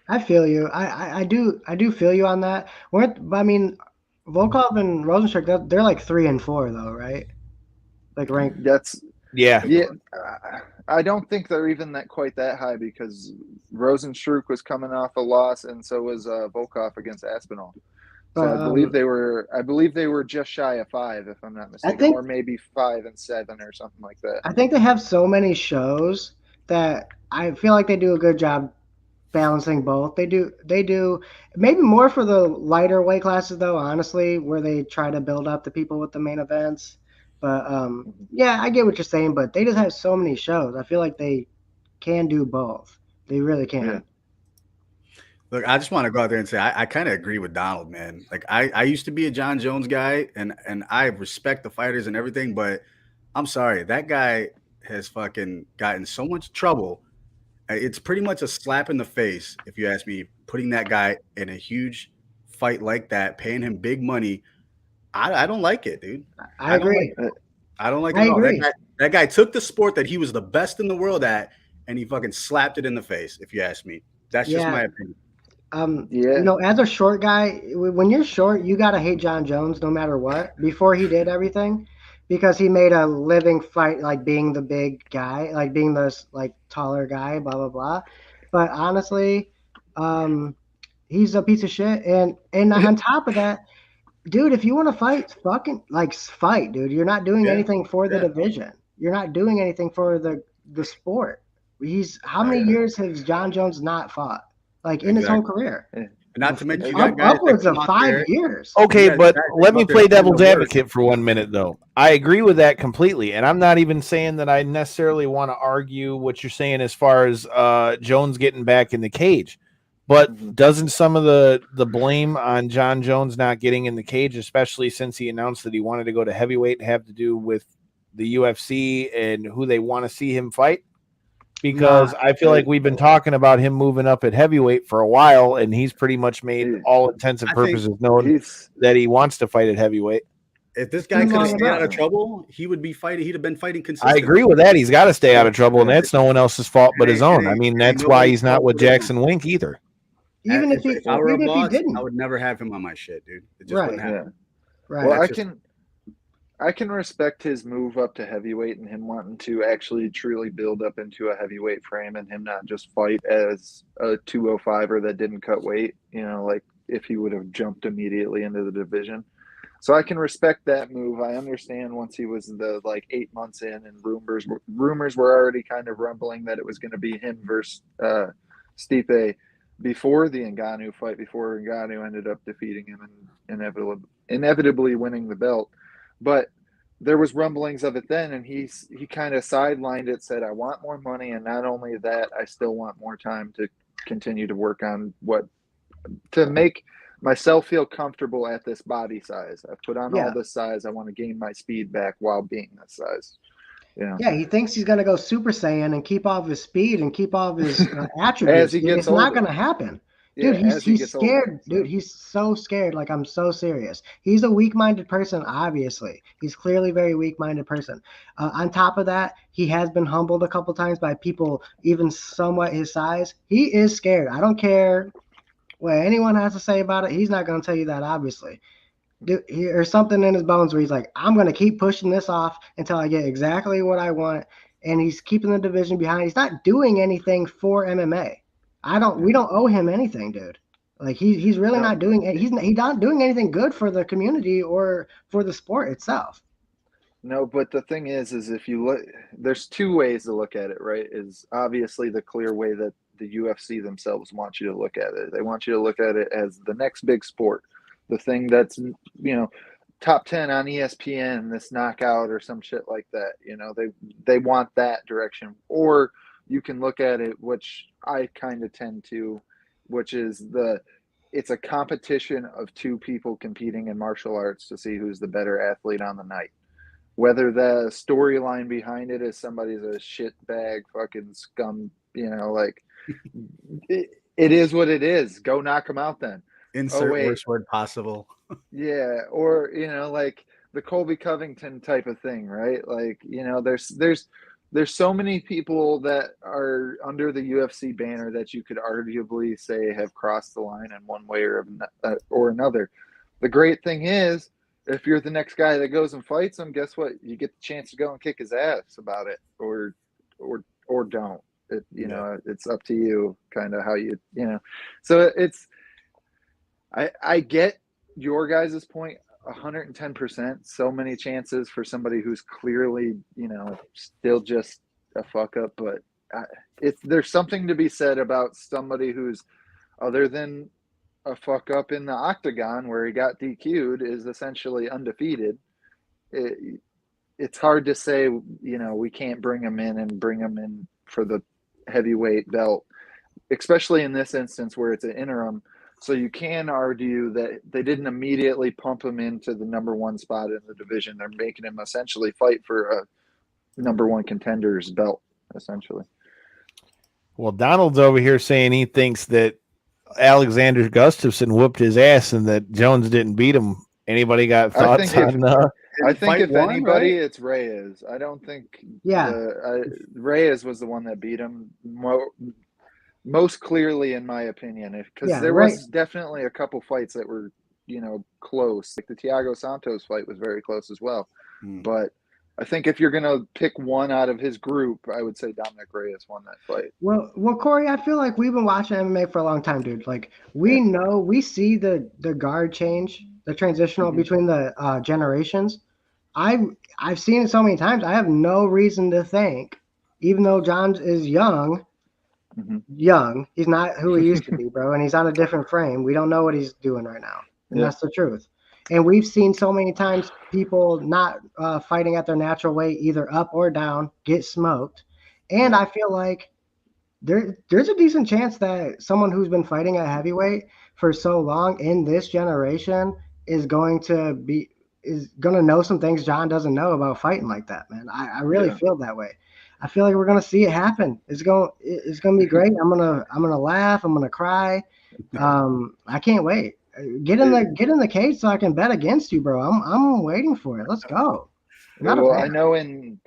H: I feel you. I do feel you on that. Volkov and Rosenstruck, they're like 3 and 4 though, right? Like ranked.
J: Yeah. I don't think they're even that quite that high, because Rosenstruck was coming off a loss, and so was Volkov against Aspinall. So I believe they were just shy of 5, if I'm not mistaken, or maybe 5 and 7 or something like that.
H: I think they have so many shows that I feel like they do a good job balancing both. They do maybe more for the lighter weight classes though, honestly, where they try to build up the people with the main events. But yeah, I get what you're saying, but they just have so many shows. I feel like they can do both. They really can.
I: Yeah. Look, I just want to go out there and say I kind of agree with Donald, man. Like I used to be a John Jones guy, and I respect the fighters and everything, but I'm sorry, that guy has fucking gotten so much trouble. It's pretty much a slap in the face, if you ask me, putting that guy in a huge fight like that, paying him big money. I don't like it, dude.
H: I agree.
I: I don't like it at all. That guy took the sport that he was the best in the world at, and he fucking slapped it in the face, if you ask me. That's just my opinion.
H: You know, as a short guy, when you're short, you got to hate John Jones no matter what, before he did everything. Because he made a living fight, like being the big guy, like being this like taller guy, blah blah blah. But honestly, he's a piece of shit. And on top of that, dude, if you want to fight, fucking like fight, dude. You're not doing anything for the division. You're not doing anything for the sport. How many years has John Jones not fought? Like in his whole career.
I: Not to mention, you got guys
H: upwards of 5 years.
G: Okay, but let me play devil's advocate for 1 minute, though. I agree with that completely, and I'm not even saying that I necessarily want to argue what you're saying as far as Jones getting back in the cage. But doesn't some of the blame on John Jones not getting in the cage, especially since he announced that he wanted to go to heavyweight, have to do with the UFC and who they want to see him fight? Because I feel like we've been talking about him moving up at heavyweight for a while, and he's pretty much made all intents and purposes known that he wants to fight at heavyweight.
I: If this guy could have stayed out of trouble, he would be fighting. He'd have been fighting consistently.
G: I agree with that. He's got to stay out of trouble, and that's no one else's fault but his own. I mean, that's why he's not with Jackson Wink either.
H: Even if he didn't,
I: I would never have him on my shit, dude. It just wouldn't happen.
H: Right.
J: Well, I can respect his move up to heavyweight and him wanting to actually truly build up into a heavyweight frame, and him not just fight as a 205er that didn't cut weight, you know, like if he would have jumped immediately into the division. So I can respect that move. I understand once he was 8 months in, and rumors were already kind of rumbling that it was going to be him versus Stipe before the Ngannou fight, before Ngannou ended up defeating him and inevitably winning the belt. But there was rumblings of it then, and he kind of sidelined it, said, I want more money, and not only that, I still want more time to continue to work on to make myself feel comfortable at this body size. I've put on all this size. I want to gain my speed back while being this size.
H: Yeah, he thinks he's going to go Super Saiyan and keep all of his speed and keep all of his attributes.
J: As he gets
H: It's not
J: older.
H: going to happen.
J: Yeah,
H: Dude,
J: as he
H: he's
J: gets
H: scared.
J: older, so.
H: Dude, he's so scared. Like, I'm so serious. He's a weak-minded person, obviously. He's clearly a very weak-minded person. On top of that, he has been humbled a couple times by people even somewhat his size. He is scared. I don't care what anyone has to say about it. He's not going to tell you that, obviously. Dude, there's something in his bones where he's like, I'm going to keep pushing this off until I get exactly what I want. And he's keeping the division behind. He's not doing anything for MMA. We don't owe him anything, dude. Like he's really not doing it. He's not doing anything good for the community or for the sport itself.
J: No, but the thing is if you look, there's two ways to look at it, right? Is obviously the clear way that the UFC themselves want you to look at it. They want you to look at it as the next big sport, the thing that's, top 10 on ESPN, this knockout or some shit like that. They want that direction. Or you can look at it, which I kind of tend to, which is it's a competition of two people competing in martial arts to see who's the better athlete on the night. Whether the storyline behind it is somebody's a shitbag fucking scum, it is what it is. Go knock them out then.
I: Insert worst word possible.
J: Yeah, or like the Colby Covington type of thing, right? Like, there's so many people that are under the UFC banner that you could arguably say have crossed the line in one way or another. The great thing is, if you're the next guy that goes and fights him, guess what? You get the chance to go and kick his ass about it, or don't. It's up to you, kind of how you. So it's. I get your guys' point 110%. So many chances for somebody who's clearly, still just a fuck up. But there's something to be said about somebody who's, other than a fuck up in the octagon where he got DQ'd, is essentially undefeated. It's hard to say, we can't bring him in for the heavyweight belt, especially in this instance where it's an interim. So you can argue that they didn't immediately pump him into the number one spot in the division. They're making him essentially fight for a number one contender's belt, essentially.
G: Well, Donald's over here saying he thinks that Alexander Gustafsson whooped his ass and that Jones didn't beat him. Anybody got thoughts on
J: I think if anybody, it's Reyes. I don't think Reyes was the one that beat him most clearly, in my opinion, because there was definitely a couple fights that were, close. Like the Thiago Santos fight was very close as well. But I think if you're gonna pick one out of his group, I would say Dominic Reyes won that fight.
H: Well, Corey, I feel like we've been watching MMA for a long time, dude. Like we see the guard change, the transitional between the generations. I've seen it so many times. I have no reason to think, even though John is young, he's not who he used to be, bro, and he's on a different frame. We don't know what he's doing right now, and that's the truth. And we've seen so many times people not fighting at their natural weight, either up or down, get smoked. And I feel like there's a decent chance that someone who's been fighting at heavyweight for so long in this generation is going to know some things John doesn't know about fighting like that, man. I really feel that way. I feel like we're gonna see it happen. It's gonna be great. I'm gonna laugh. I'm gonna cry. I can't wait. Get in the cage so I can bet against you, bro. I'm waiting for it. Let's go.
J: Well, I know in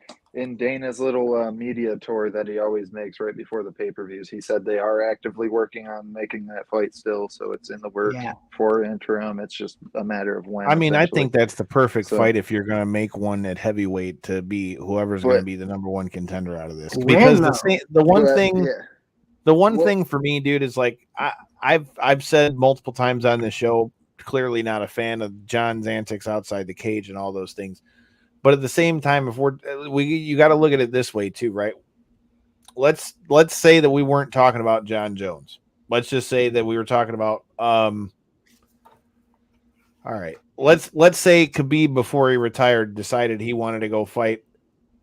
J: Dana's little media tour that he always makes right before the pay-per-views, he said they are actively working on making that fight still, so it's in the works for interim. It's just a matter of when.
G: I mean, I think that's the perfect fight if you're going to make one at heavyweight to be whoever's going to be the number one contender out of this. Because the one thing for me, dude, is like I've said multiple times on the show, clearly not a fan of John's antics outside the cage and all those things. But at the same time, if you got to look at it this way too, right? Let's say that we weren't talking about John Jones. Let's just say that we were talking about all right. Let's say Khabib, before he retired, decided he wanted to go fight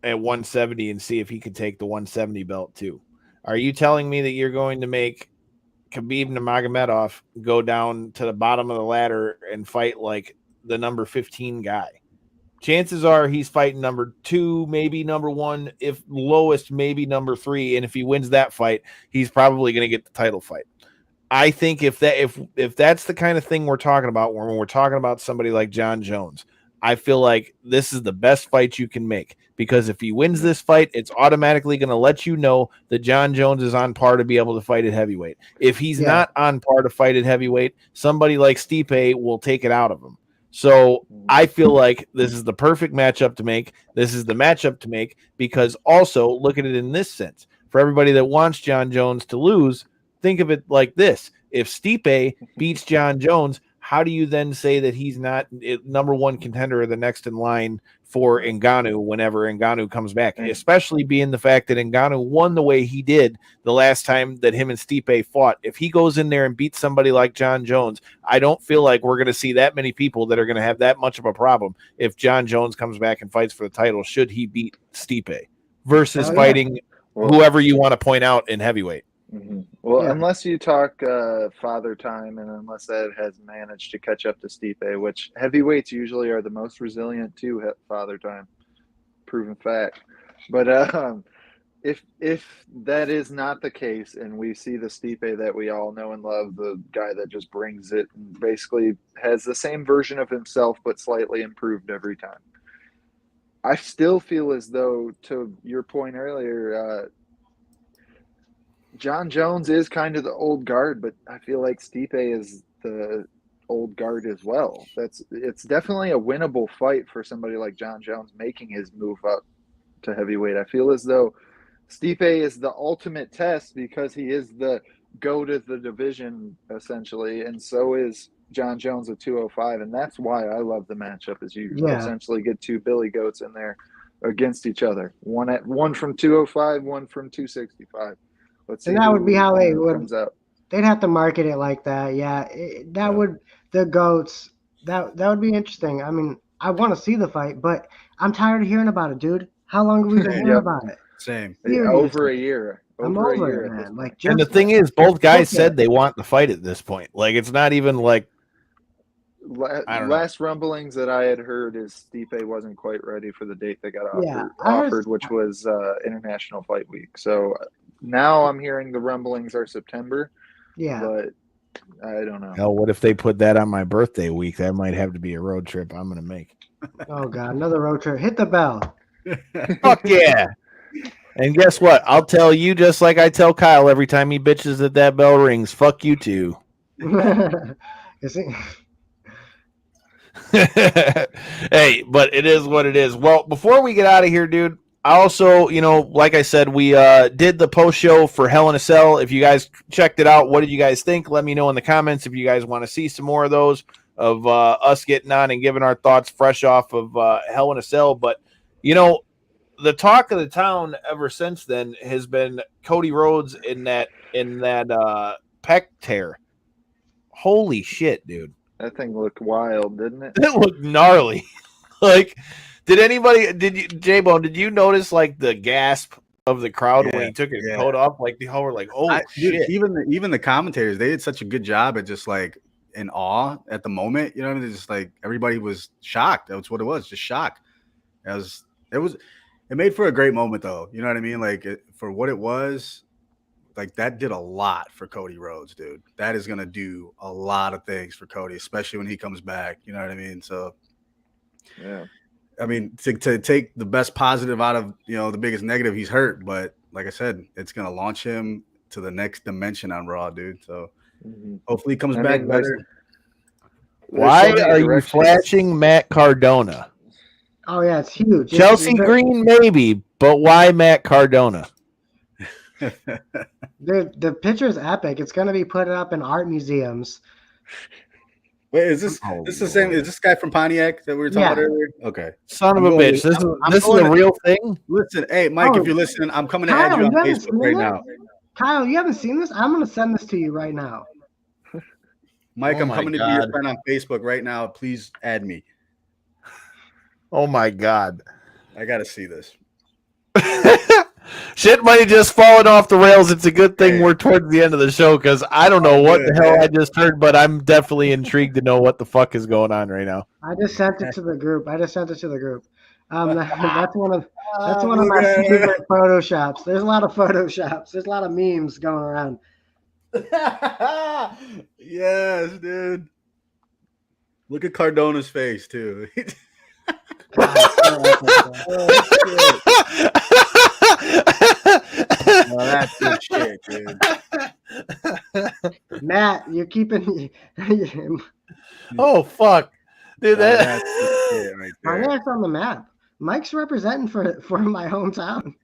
G: at 170 and see if he could take the 170 belt too. Are you telling me that you're going to make Khabib Nurmagomedov go down to the bottom of the ladder and fight like the number 15 guy chances are he's fighting number 2, maybe number 1, if lowest, maybe number 3. And if he wins that fight, he's probably going to get the title fight. I think if that's the kind of thing we're talking about, when we're talking about somebody like John Jones, I feel like this is the best fight you can make, because if he wins this fight, it's automatically going to let you know that John Jones is on par to be able to fight at heavyweight. If he's not on par to fight at heavyweight, somebody like Stipe will take it out of him. So I feel like this is the perfect matchup to make. This is the matchup to make, because also look at it in this sense. For everybody that wants John Jones to lose, think of it like this. If Stipe beats John Jones, how do you then say that he's not number 1 contender or the next in line for Ngannou whenever Ngannou comes back? Especially being the fact that Ngannou won the way he did the last time that him and Stipe fought. If he goes in there and beats somebody like John Jones, I don't feel like we're going to see that many people that are going to have that much of a problem if John Jones comes back and fights for the title, should he beat Stipe, versus fighting whoever you want to point out in heavyweight.
J: Mm-hmm. Well, unless you talk Father Time, and unless that has managed to catch up to Stipe, which heavyweights usually are the most resilient to Father Time, proven fact. But if that is not the case, and we see the Stipe that we all know and love, the guy that just brings it and basically has the same version of himself but slightly improved every time, I still feel as though, to your point earlier, John Jones is kind of the old guard, but I feel like Stipe is the old guard as well. It's definitely a winnable fight for somebody like John Jones making his move up to heavyweight. I feel as though Stipe is the ultimate test, because he is the GOAT of the division essentially, and so is John Jones at 205, and that's why I love the matchup. Is you essentially get 2 Billy Goats in there against each other, one from 205, one from 265. Let's see.
H: And that would be how they would. They'd have to market it like that. Yeah, would the GOATs. That would be interesting. I mean, I want to see the fight, but I'm tired of hearing about it, dude. How long have we been hearing about it?
I: Same.
J: Over a year.
H: I'm over it, man. Like,
G: and the thing is, both guys said they want the fight at this point. Like, it's not even like.
J: Last rumblings that I had heard is Stipe wasn't quite ready for the date they got offered, which was International Fight Week. So now I'm hearing the rumblings are September. Yeah, but I don't know.
G: Hell, what if they put that on my birthday week? That might have to be a road trip I'm going to make.
H: Oh God, another road trip! Hit the bell.
G: Fuck yeah! And guess what? I'll tell you just like I tell Kyle every time he bitches that bell rings. Fuck you too.
H: Is it?
G: Hey, but it is what it is. Well, before we get out of here, dude, I also, like I said, we did the post show for Hell in a Cell. If you guys checked it out, what did you guys think? Let me know in the comments if you guys want to see some more of those, of us getting on and giving our thoughts fresh off of Hell in a Cell. But, the talk of the town ever since then has been Cody Rhodes in that pec tear. Holy shit, dude.
J: That thing looked wild, didn't it?
G: It looked gnarly. Like, J-Bone, did you notice like the gasp of the crowd when he took his coat off? Like, the whole were like, oh shit.
I: Dude, even the commentators, they did such a good job at just like in awe at the moment. You know what I mean? Just like everybody was shocked. That's what it was, just shock. It made for a great moment though. You know what I mean? Like for what it was. Like, that did a lot for Cody Rhodes, dude. That is going to do a lot of things for Cody, especially when he comes back. You know what I mean? So,
J: yeah.
I: I mean, to take the best positive out of, the biggest negative, he's hurt. But like I said, it's going to launch him to the next dimension on Raw, dude. So, hopefully he comes back better.
G: Why are you flashing Matt Cardona?
H: Oh, yeah, it's huge.
G: Chelsea Green, maybe, but why Matt Cardona?
H: The picture is epic. It's going to be put up in art museums.
I: Wait, is this the same? Is this guy from Pontiac that we were talking about earlier? Okay.
G: Son of a bitch. This is a real thing?
I: Listen, hey, Mike, if you're listening, I'm coming to add you on Facebook right now.
H: Kyle, you haven't seen this? I'm going to send this to you right now.
I: Mike, I'm coming to be your friend on Facebook right now. Please add me.
G: Oh, my God.
I: I got to see this.
G: Shit might have just fallen off the rails. It's a good thing we're towards the end of the show because I don't know what the hell I just heard, but I'm definitely intrigued to know what the fuck is going on right now.
H: I just sent it to the group. That's one of my favorite photoshops. There's a lot of photoshops. There's a lot of memes going around.
I: Yes, dude. Look at Cardona's face too. Oh, that's good shit, dude.
H: Matt, you're keeping.
G: Oh fuck, dude!
I: That's good shit right there.
H: Pontiac's on the map. Mike's representing for my hometown.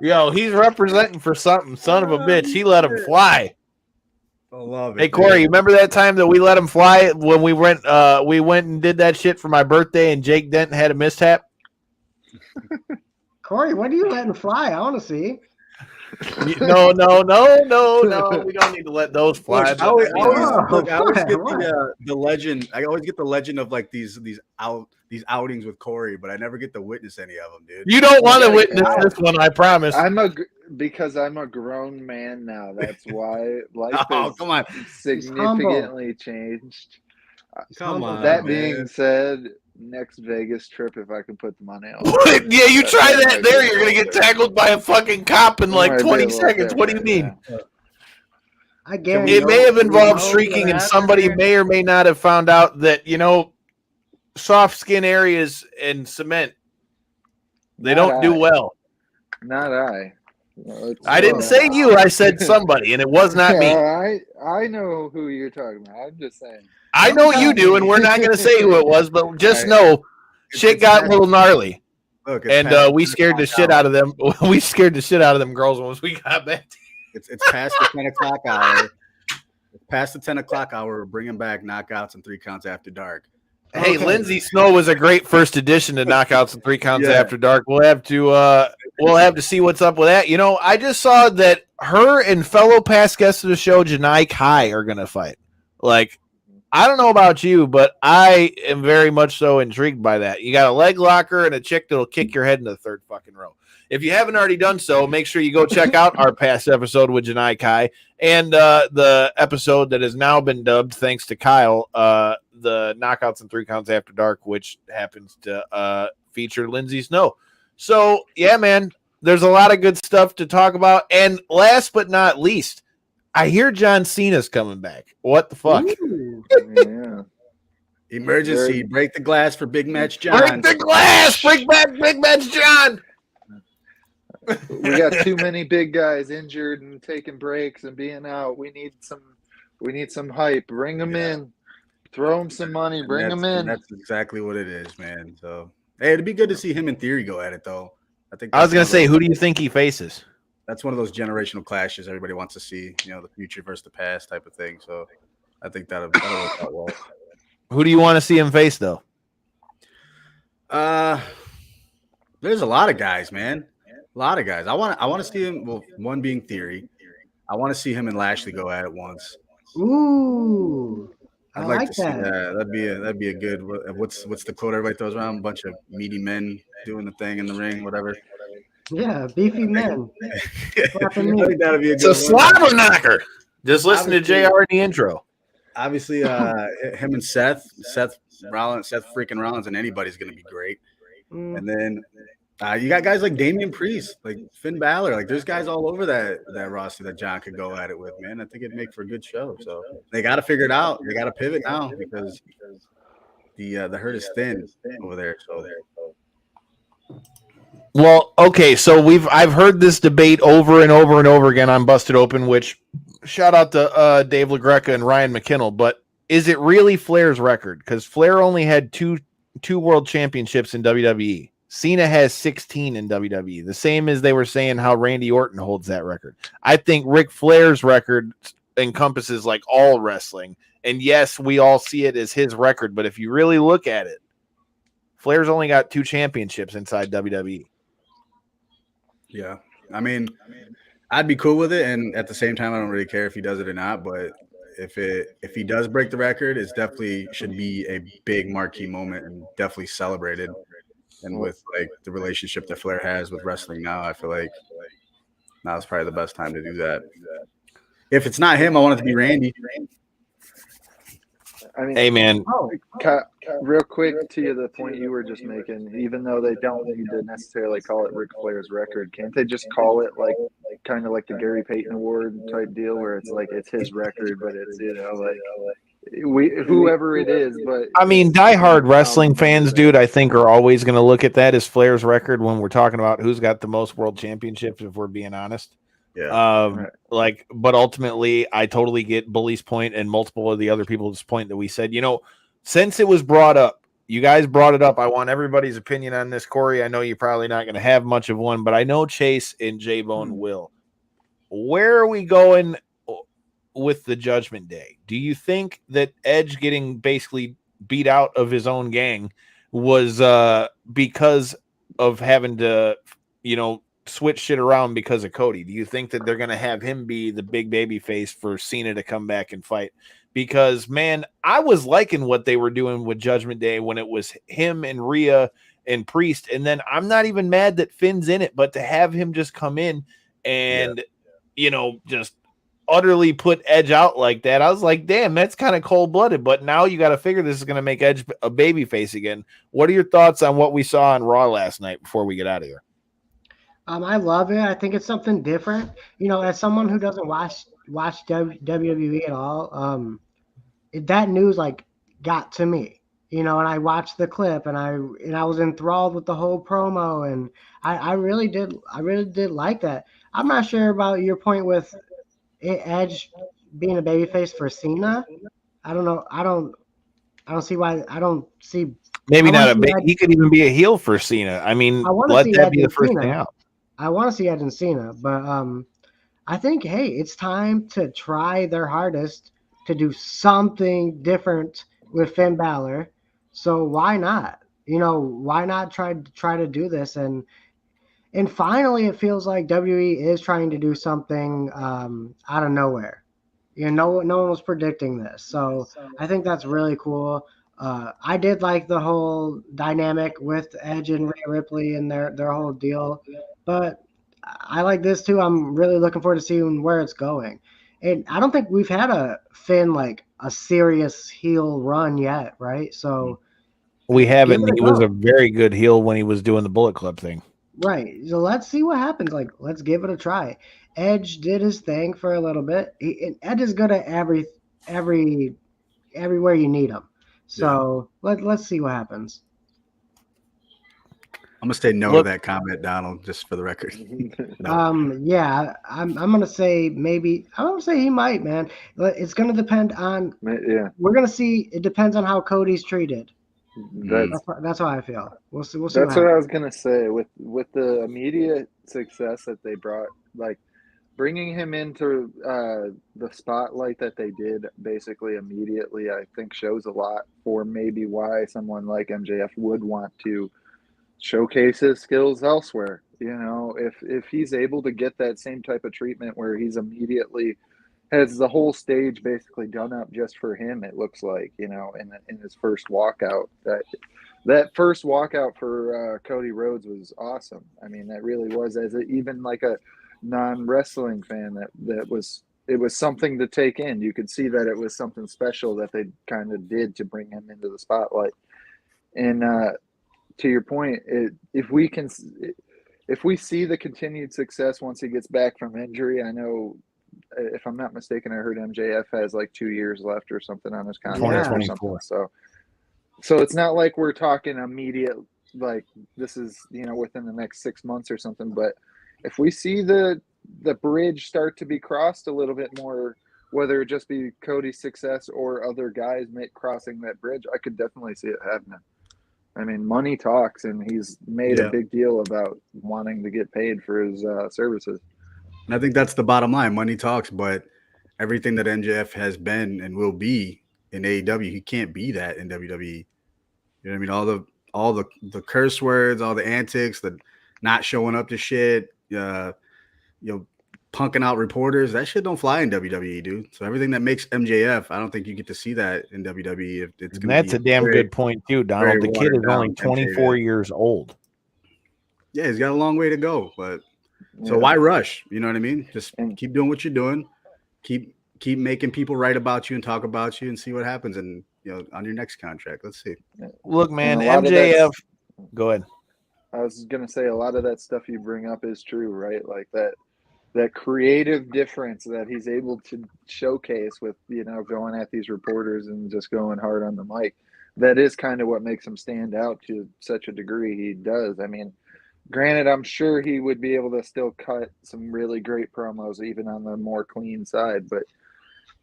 G: Yo, he's representing for something. Son of a bitch, he let him fly.
I: I love it.
G: Hey Corey, you remember that time that we let him fly when we went and did that shit for my birthday and Jake Denton had a mishap?
H: Corey, what are you letting fly? I want to see.
G: No. We don't need to let those fly.
I: I always get the legend. I always get the legend of like these outings with Corey, but I never get to witness any of them, dude.
G: You don't want to witness this one, I promise.
J: Because I'm a grown man now. That's why life
I: has
J: significantly changed.
I: Come on.
J: That being said, next Vegas trip, if I can put the money on.
G: Yeah, you try that there, you're gonna get tackled by a fucking cop in like 20 seconds. What do you mean?
H: I guarantee
G: it may have involved streaking, and somebody may or may not have found out that soft skin areas and cement they don't do well.
J: Not I.
G: I didn't say you. I said somebody, and it was not me.
J: I know who you're talking about. I'm just saying.
G: I know you do, and we're not going to say who it was, but just know shit got a little gnarly.
I: Look,
G: and we scared the shit out of them. We scared the shit out of them girls once we got back.
I: It's past the 10 o'clock hour. It's past the 10 o'clock hour. We're bringing back knockouts and 3 counts after dark.
G: Hey, Lindsay Snow was a great first addition to Knockouts and 3 Counts After Dark. We'll have to see what's up with that. I just saw that her and fellow past guest of the show, Janai Kai, are gonna fight. Like, I don't know about you, but I am very much so intrigued by that. You got a leg locker and a chick that'll kick your head in the third fucking row. If you haven't already done so, make sure you go check out our past episode with Janai Kai and the episode that has now been dubbed, thanks to Kyle, the Knockouts and 3 Counts After Dark, which happens to feature Lindsay Snow. So, yeah, man, there's a lot of good stuff to talk about. And last but not least, I hear John Cena's coming back. What the fuck?
J: Yeah.
I: Emergency. Break the glass for Big Match John.
G: Break the glass. Bring back Big Match John.
J: We got too many big guys injured and taking breaks and being out. We need some hype. Bring them in. Throw them some money. Bring them in.
I: That's exactly what it is, man. So, hey, it'd be good to see him in Theory go at it, though.
G: I was going to say, who do you think he faces?
I: That's one of those generational clashes everybody wants to see, the future versus the past type of thing. So I think that'll work out well.
G: Who do you want to see him face, though?
I: There's a lot of guys, man. A lot of guys. I want to see him. Well, one being Theory. I want to see him and Lashley go at it once.
H: Ooh,
I: I'd like to see that. That'd be a good. What's the quote everybody throws around? A bunch of meaty men doing the thing in the ring, whatever.
H: Yeah, beefy men.
G: It's a slobber knocker. Just listen to JR in the intro.
I: Obviously, him and Seth freaking Rollins, and anybody's going to be great. And then you got guys like Damian Priest, like Finn Balor. Like, there's guys all over that roster that John could go at it with, man. I think it'd make for a good show. So they got to figure it out. They got to pivot now because the herd is thin over there. So
G: Well, okay, so I've heard this debate over and over and over again on Busted Open, which shout out to Dave LaGreca and Ryan McKinnell, but is it really Flair's record? Because Flair only had two world championships in WWE. Cena has 16 in WWE. The same as they were saying how Randy Orton holds that record. I think Ric Flair's record encompasses like all wrestling. And yes, we all see it as his record, but if you really look at it, Flair's only got 2 championships inside WWE.
I: Yeah. I mean, I'd be cool with it, and at the same time, I don't really care if he does it or not, but if he does break the record, it's definitely should be a big marquee moment and definitely celebrated. And with like the relationship that Flair has with wrestling now, I feel like now's probably the best time to do that. If it's not him, I want it to be Randy.
J: I mean,
G: Hey, man.
J: Real quick to the point you were just making, even though they don't need to necessarily call it Ric Flair's record, can't they just call it like kind of like the Gary Payton Award type deal where it's like it's his record, but it's, you know, like whoever it is. But
G: I mean, diehard wrestling fans, dude, I think are always going to look at that as Flair's record when we're talking about who's got the most world championships, if we're being honest.
I: Yeah.
G: Like, but ultimately, I totally get Bully's point and multiple of the other people's point that we said, you know, since it was brought up, you guys brought it up. I want everybody's opinion on this, Corey. I know you're probably not going to have much of one, but I know Chase and J-Bone will. Where are we going with the Judgment Day? Do you think that Edge getting basically beat out of his own gang was because of having to, you know, switch shit around because of Cody? Do you think that they're going to have him be the big baby face for Cena to come back and fight? Because, man, I was liking what they were doing with Judgment Day when it was him and Rhea and Priest. And then I'm not even mad that Finn's in it, but to have him just come in and, you know, just utterly put Edge out like that, I was like, damn, that's kind of cold-blooded. But now you got to figure this is going to make Edge a baby face again. What are your thoughts on what we saw on Raw last night before we get out of here?
H: I love it. I think it's something different. You know, as someone who doesn't watch WWE at all, that news like got to me. You know, and I watched the clip, and I was enthralled with the whole promo, and I really did like that. I'm not sure about your point with Edge being a babyface for Cena. I don't know. I don't see why. I don't see.
G: Maybe not a big. He could even be a heel for Cena. I mean, let that be the first thing out.
H: I want to see Edge and Cena, but I think, hey, it's time to try their hardest to do something different with Finn Balor. So why not? You know, why not try to do this? And finally, it feels like WWE is trying to do something out of nowhere. You know, no one was predicting this, so I think that's really cool. I did like the whole dynamic with Edge and Rhea Ripley and their whole deal. But I like this too. I'm really looking forward to seeing where it's going. And I don't think we've had a Finn like a serious heel run yet, right? So
G: we haven't. He was a very good heel when he was doing the Bullet Club thing.
H: Right. So let's see what happens. Like, let's give it a try. Edge did his thing for a little bit. Edge is good at everywhere you need him. So let's see what happens.
I: I'm gonna say no to that comment, Donald, just for the record.
H: No. Yeah, I'm gonna say maybe. I'm gonna say he might, man. It's gonna depend on.
J: Yeah.
H: We're gonna see. It depends on how Cody's treated. That's how I feel. We'll see.
J: That's what I was gonna say. With the immediate success that they brought, like bringing him into the spotlight that they did basically immediately, I think shows a lot for maybe why someone like MJF would want to showcase his skills elsewhere. You know, if he's able to get that same type of treatment where he's immediately has the whole stage basically done up just for him, it looks like, you know, in his first walkout. That first walkout for Cody Rhodes was awesome. I mean, that really was, even like a non-wrestling fan, it was something to take in. You could see that it was something special that they kind of did to bring him into the spotlight. And to your point, if we see the continued success once he gets back from injury, I know, if I'm not mistaken, I heard MJF has like 2 years left or something on his contract or something. So it's not like we're talking immediate, like this is, you know, within the next 6 months or something. But if we see the bridge start to be crossed a little bit more, whether it just be Cody's success or other guys crossing that bridge, I could definitely see it happening. I mean, money talks, and he's made a big deal about wanting to get paid for his services.
I: And I think that's the bottom line. Money talks, but everything that MJF has been and will be in AEW, he can't be that in WWE. You know what I mean? All the curse words, all the antics, the not showing up to shit, you know, punking out reporters. That shit don't fly in WWE, dude. So everything that makes MJF, I don't think you get to see that in WWE. If it's gonna
G: That's
I: be
G: a damn good point too, Donald. The kid is only 24 years old.
I: Yeah, he's got a long way to go, but so why rush? You know what I mean? Just keep doing what you're doing. Keep making people write about you and talk about you and see what happens. And on your next contract, let's see.
G: Look, man, MJF. Go ahead.
J: I was gonna say a lot of that stuff you bring up is true, right? Like that creative difference that he's able to showcase with going at these reporters and just going hard on the mic. That is kind of what makes him stand out to such a degree. He does. I mean, granted, I'm sure he would be able to still cut some really great promos even on the more clean side, but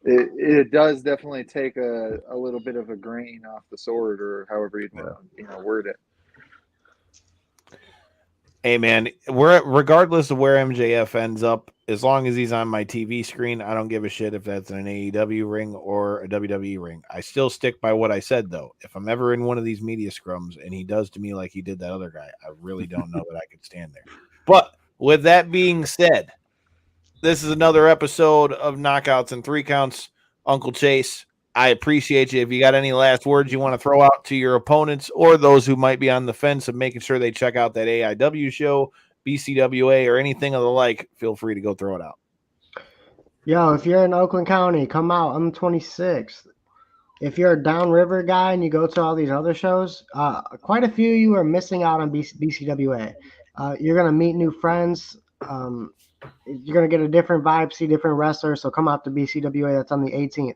J: it does definitely take a little bit of a grain off the sword, or however you word it.
G: Hey, man, regardless of where MJF ends up, as long as he's on my TV screen, I don't give a shit if that's an AEW ring or a WWE ring. I still stick by what I said, though. If I'm ever in one of these media scrums and he does to me like he did that other guy, I really don't know that I could stand there. But with that being said, this is another episode of Knockouts and Three Counts. Uncle Chase, I appreciate you. If you got any last words you want to throw out to your opponents or those who might be on the fence of making sure they check out that AIW show, BCWA, or anything of the like, feel free to go throw it out.
H: Yo, if you're in Oakland County, come out. I'm 26. If you're a downriver guy and you go to all these other shows, quite a few of you are missing out on BCWA. You're going to meet new friends. You're going to get a different vibe, see different wrestlers. So come out to BCWA. That's on the 18th.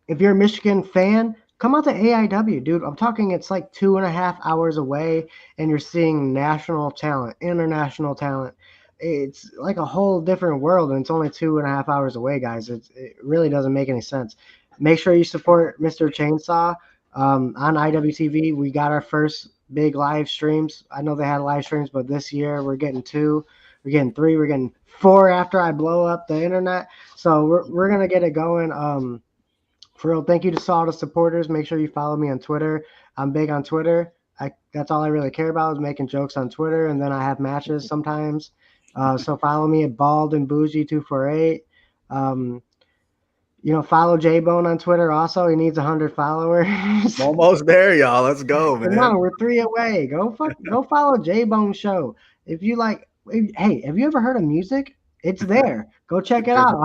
H: If you're a Michigan fan, come out to AIW, dude. I'm talking it's like 2.5 hours away, and you're seeing national talent, international talent. It's like a whole different world, and it's only 2.5 hours away, guys. It really doesn't make any sense. Make sure you support Mr. Chainsaw on IWTV. We got our first big live streams. I know they had live streams, but this year we're getting 2. We're getting 3. We're getting 4 after I blow up the internet. So we're going to get it going. For real, thank you to all the supporters. Make sure you follow me on Twitter. I'm big on Twitter. That's all I really care about is making jokes on Twitter, and then I have matches sometimes. So follow me at Bald and Bougie 248. Follow J-Bone on Twitter also. He needs 100 followers.
I: Almost there, y'all. Let's go, man.
H: No, we're 3 away. Go follow J-Bone Show. If you like, hey, have you ever heard of music? It's there. Go check it out.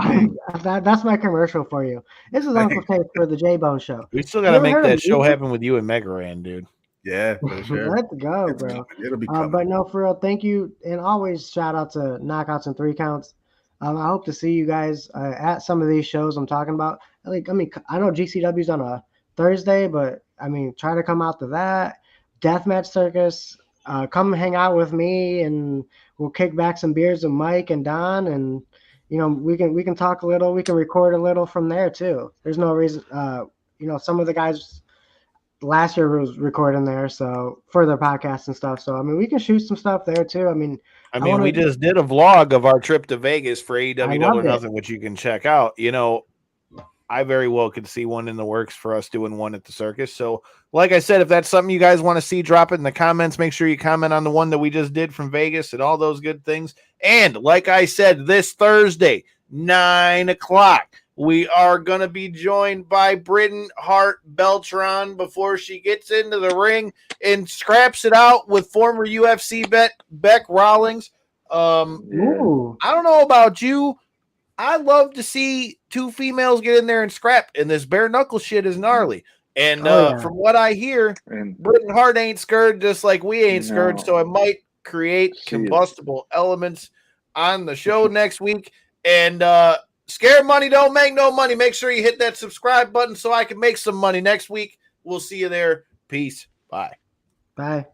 H: That's my commercial for you. This is Uncle Tate for the J-Bone Show.
G: We still got to make that show happen with you and Megaran, dude.
I: Yeah, for sure.
H: Let's go, bro.
I: It'll be coming.
H: But no, for real, thank you. And always shout out to Knockouts and Three Counts. I hope to see you guys at some of these shows I'm talking about. I know GCW's on a Thursday, but try to come out to that. Deathmatch Circus. Come hang out with me, and we'll kick back some beers with Mike and Don, and we can talk a little. We can record a little from there too. There's no reason. Some of the guys last year was recording there, so for their podcasts and stuff. So we can shoot some stuff there too.
G: We just did a vlog of our trip to Vegas for AEW Double or Nothing, which you can check out. I very well could see one in the works for us doing one at the circus. So, like I said, if that's something you guys want to see, drop it in the comments. Make sure you comment on the one that we just did from Vegas and all those good things. And like I said, this Thursday, 9 o'clock, we are going to be joined by Britain Hart Beltran before she gets into the ring and scraps it out with former UFC Beck Rawlings. I don't know about you. I love to see 2 females get in there and scrap, and this bare knuckle shit is gnarly. And from what I hear, Britain Hart ain't scared, just like we ain't scared. So it might create combustible elements on the show next week. And scared money don't make no money. Make sure you hit that subscribe button so I can make some money next week. We'll see you there. Peace. Bye.
H: Bye.